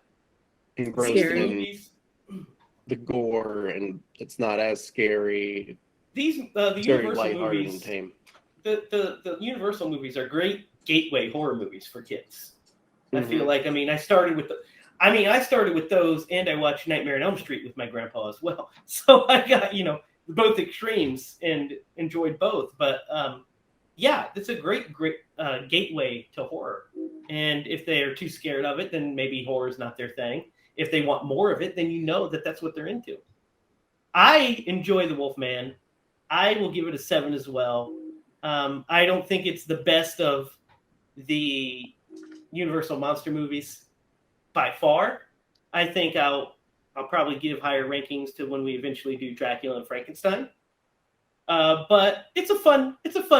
engrossed in the gore and it's not as scary. The Universal movies, and tame. The Universal movies are great gateway horror movies for kids. Mm-hmm. I feel like, I started with those, and I watched Nightmare on Elm Street with my grandpa as well. So I got, both extremes and enjoyed both. But it's a great gateway to horror. And if they are too scared of it, then maybe horror is not their thing. If they want more of it, then that's what they're into. I enjoy The Wolfman. I will give it a 7 as well. I don't think it's the best of the Universal monster movies by far. I think I'll probably give higher rankings to when we eventually do Dracula and Frankenstein. But it's a fun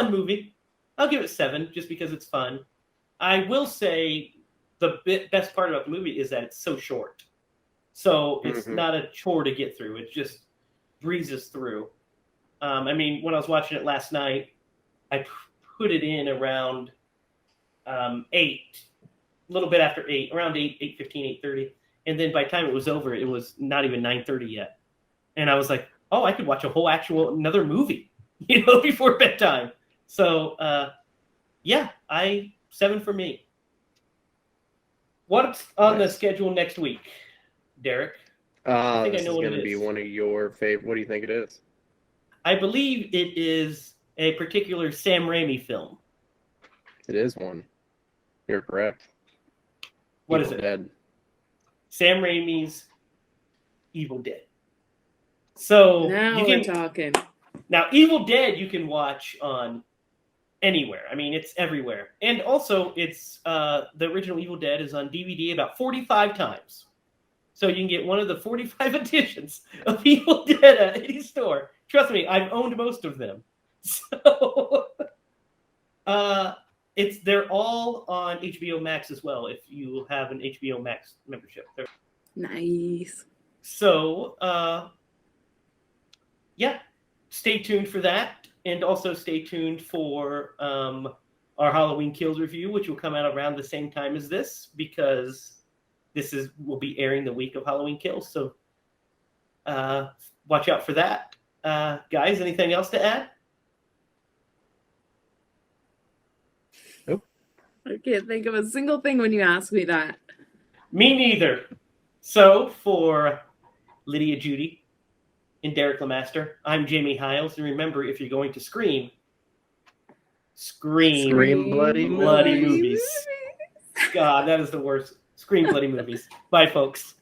movie. I'll give it 7 just because it's fun. I will say the best part about the movie is that it's so short. So it's not a chore to get through. It just breezes through. When I was watching it last night, I put it in around 8, a little bit after 8, around 8, 8:15, 8:30. And then by the time it was over, it was not even 9:30 yet. And I was like, I could watch another movie, before bedtime. So, 7 for me. What's on the schedule next week, Derek? I think I know what it is. This is going to be one of your favorite. What do you think it is? I believe it is a particular Sam Raimi film. It is one. You're correct. What is it? Dead. Sam Raimi's Evil Dead. So now we're talking. Now, Evil Dead you can watch on anywhere. I mean, it's everywhere. And also, it's the original Evil Dead is on DVD about 45 times. So you can get one of the 45 editions of Evil Dead at any store. Trust me, I've owned most of them. So they're all on HBO Max as well if you have an HBO Max membership. Nice. So yeah, stay tuned for that. And also stay tuned for our Halloween Kills review, which will come out around the same time as this, because will be airing the week of Halloween Kills. So watch out for that. Guys, anything else to add? Nope. I can't think of a single thing when you ask me that. Me neither. So for Lydia Judy and Derek Lemaster, I'm Jamie Hiles. And remember, if you're going to scream bloody movies. God, that is the worst. Scream bloody movies. Bye, folks.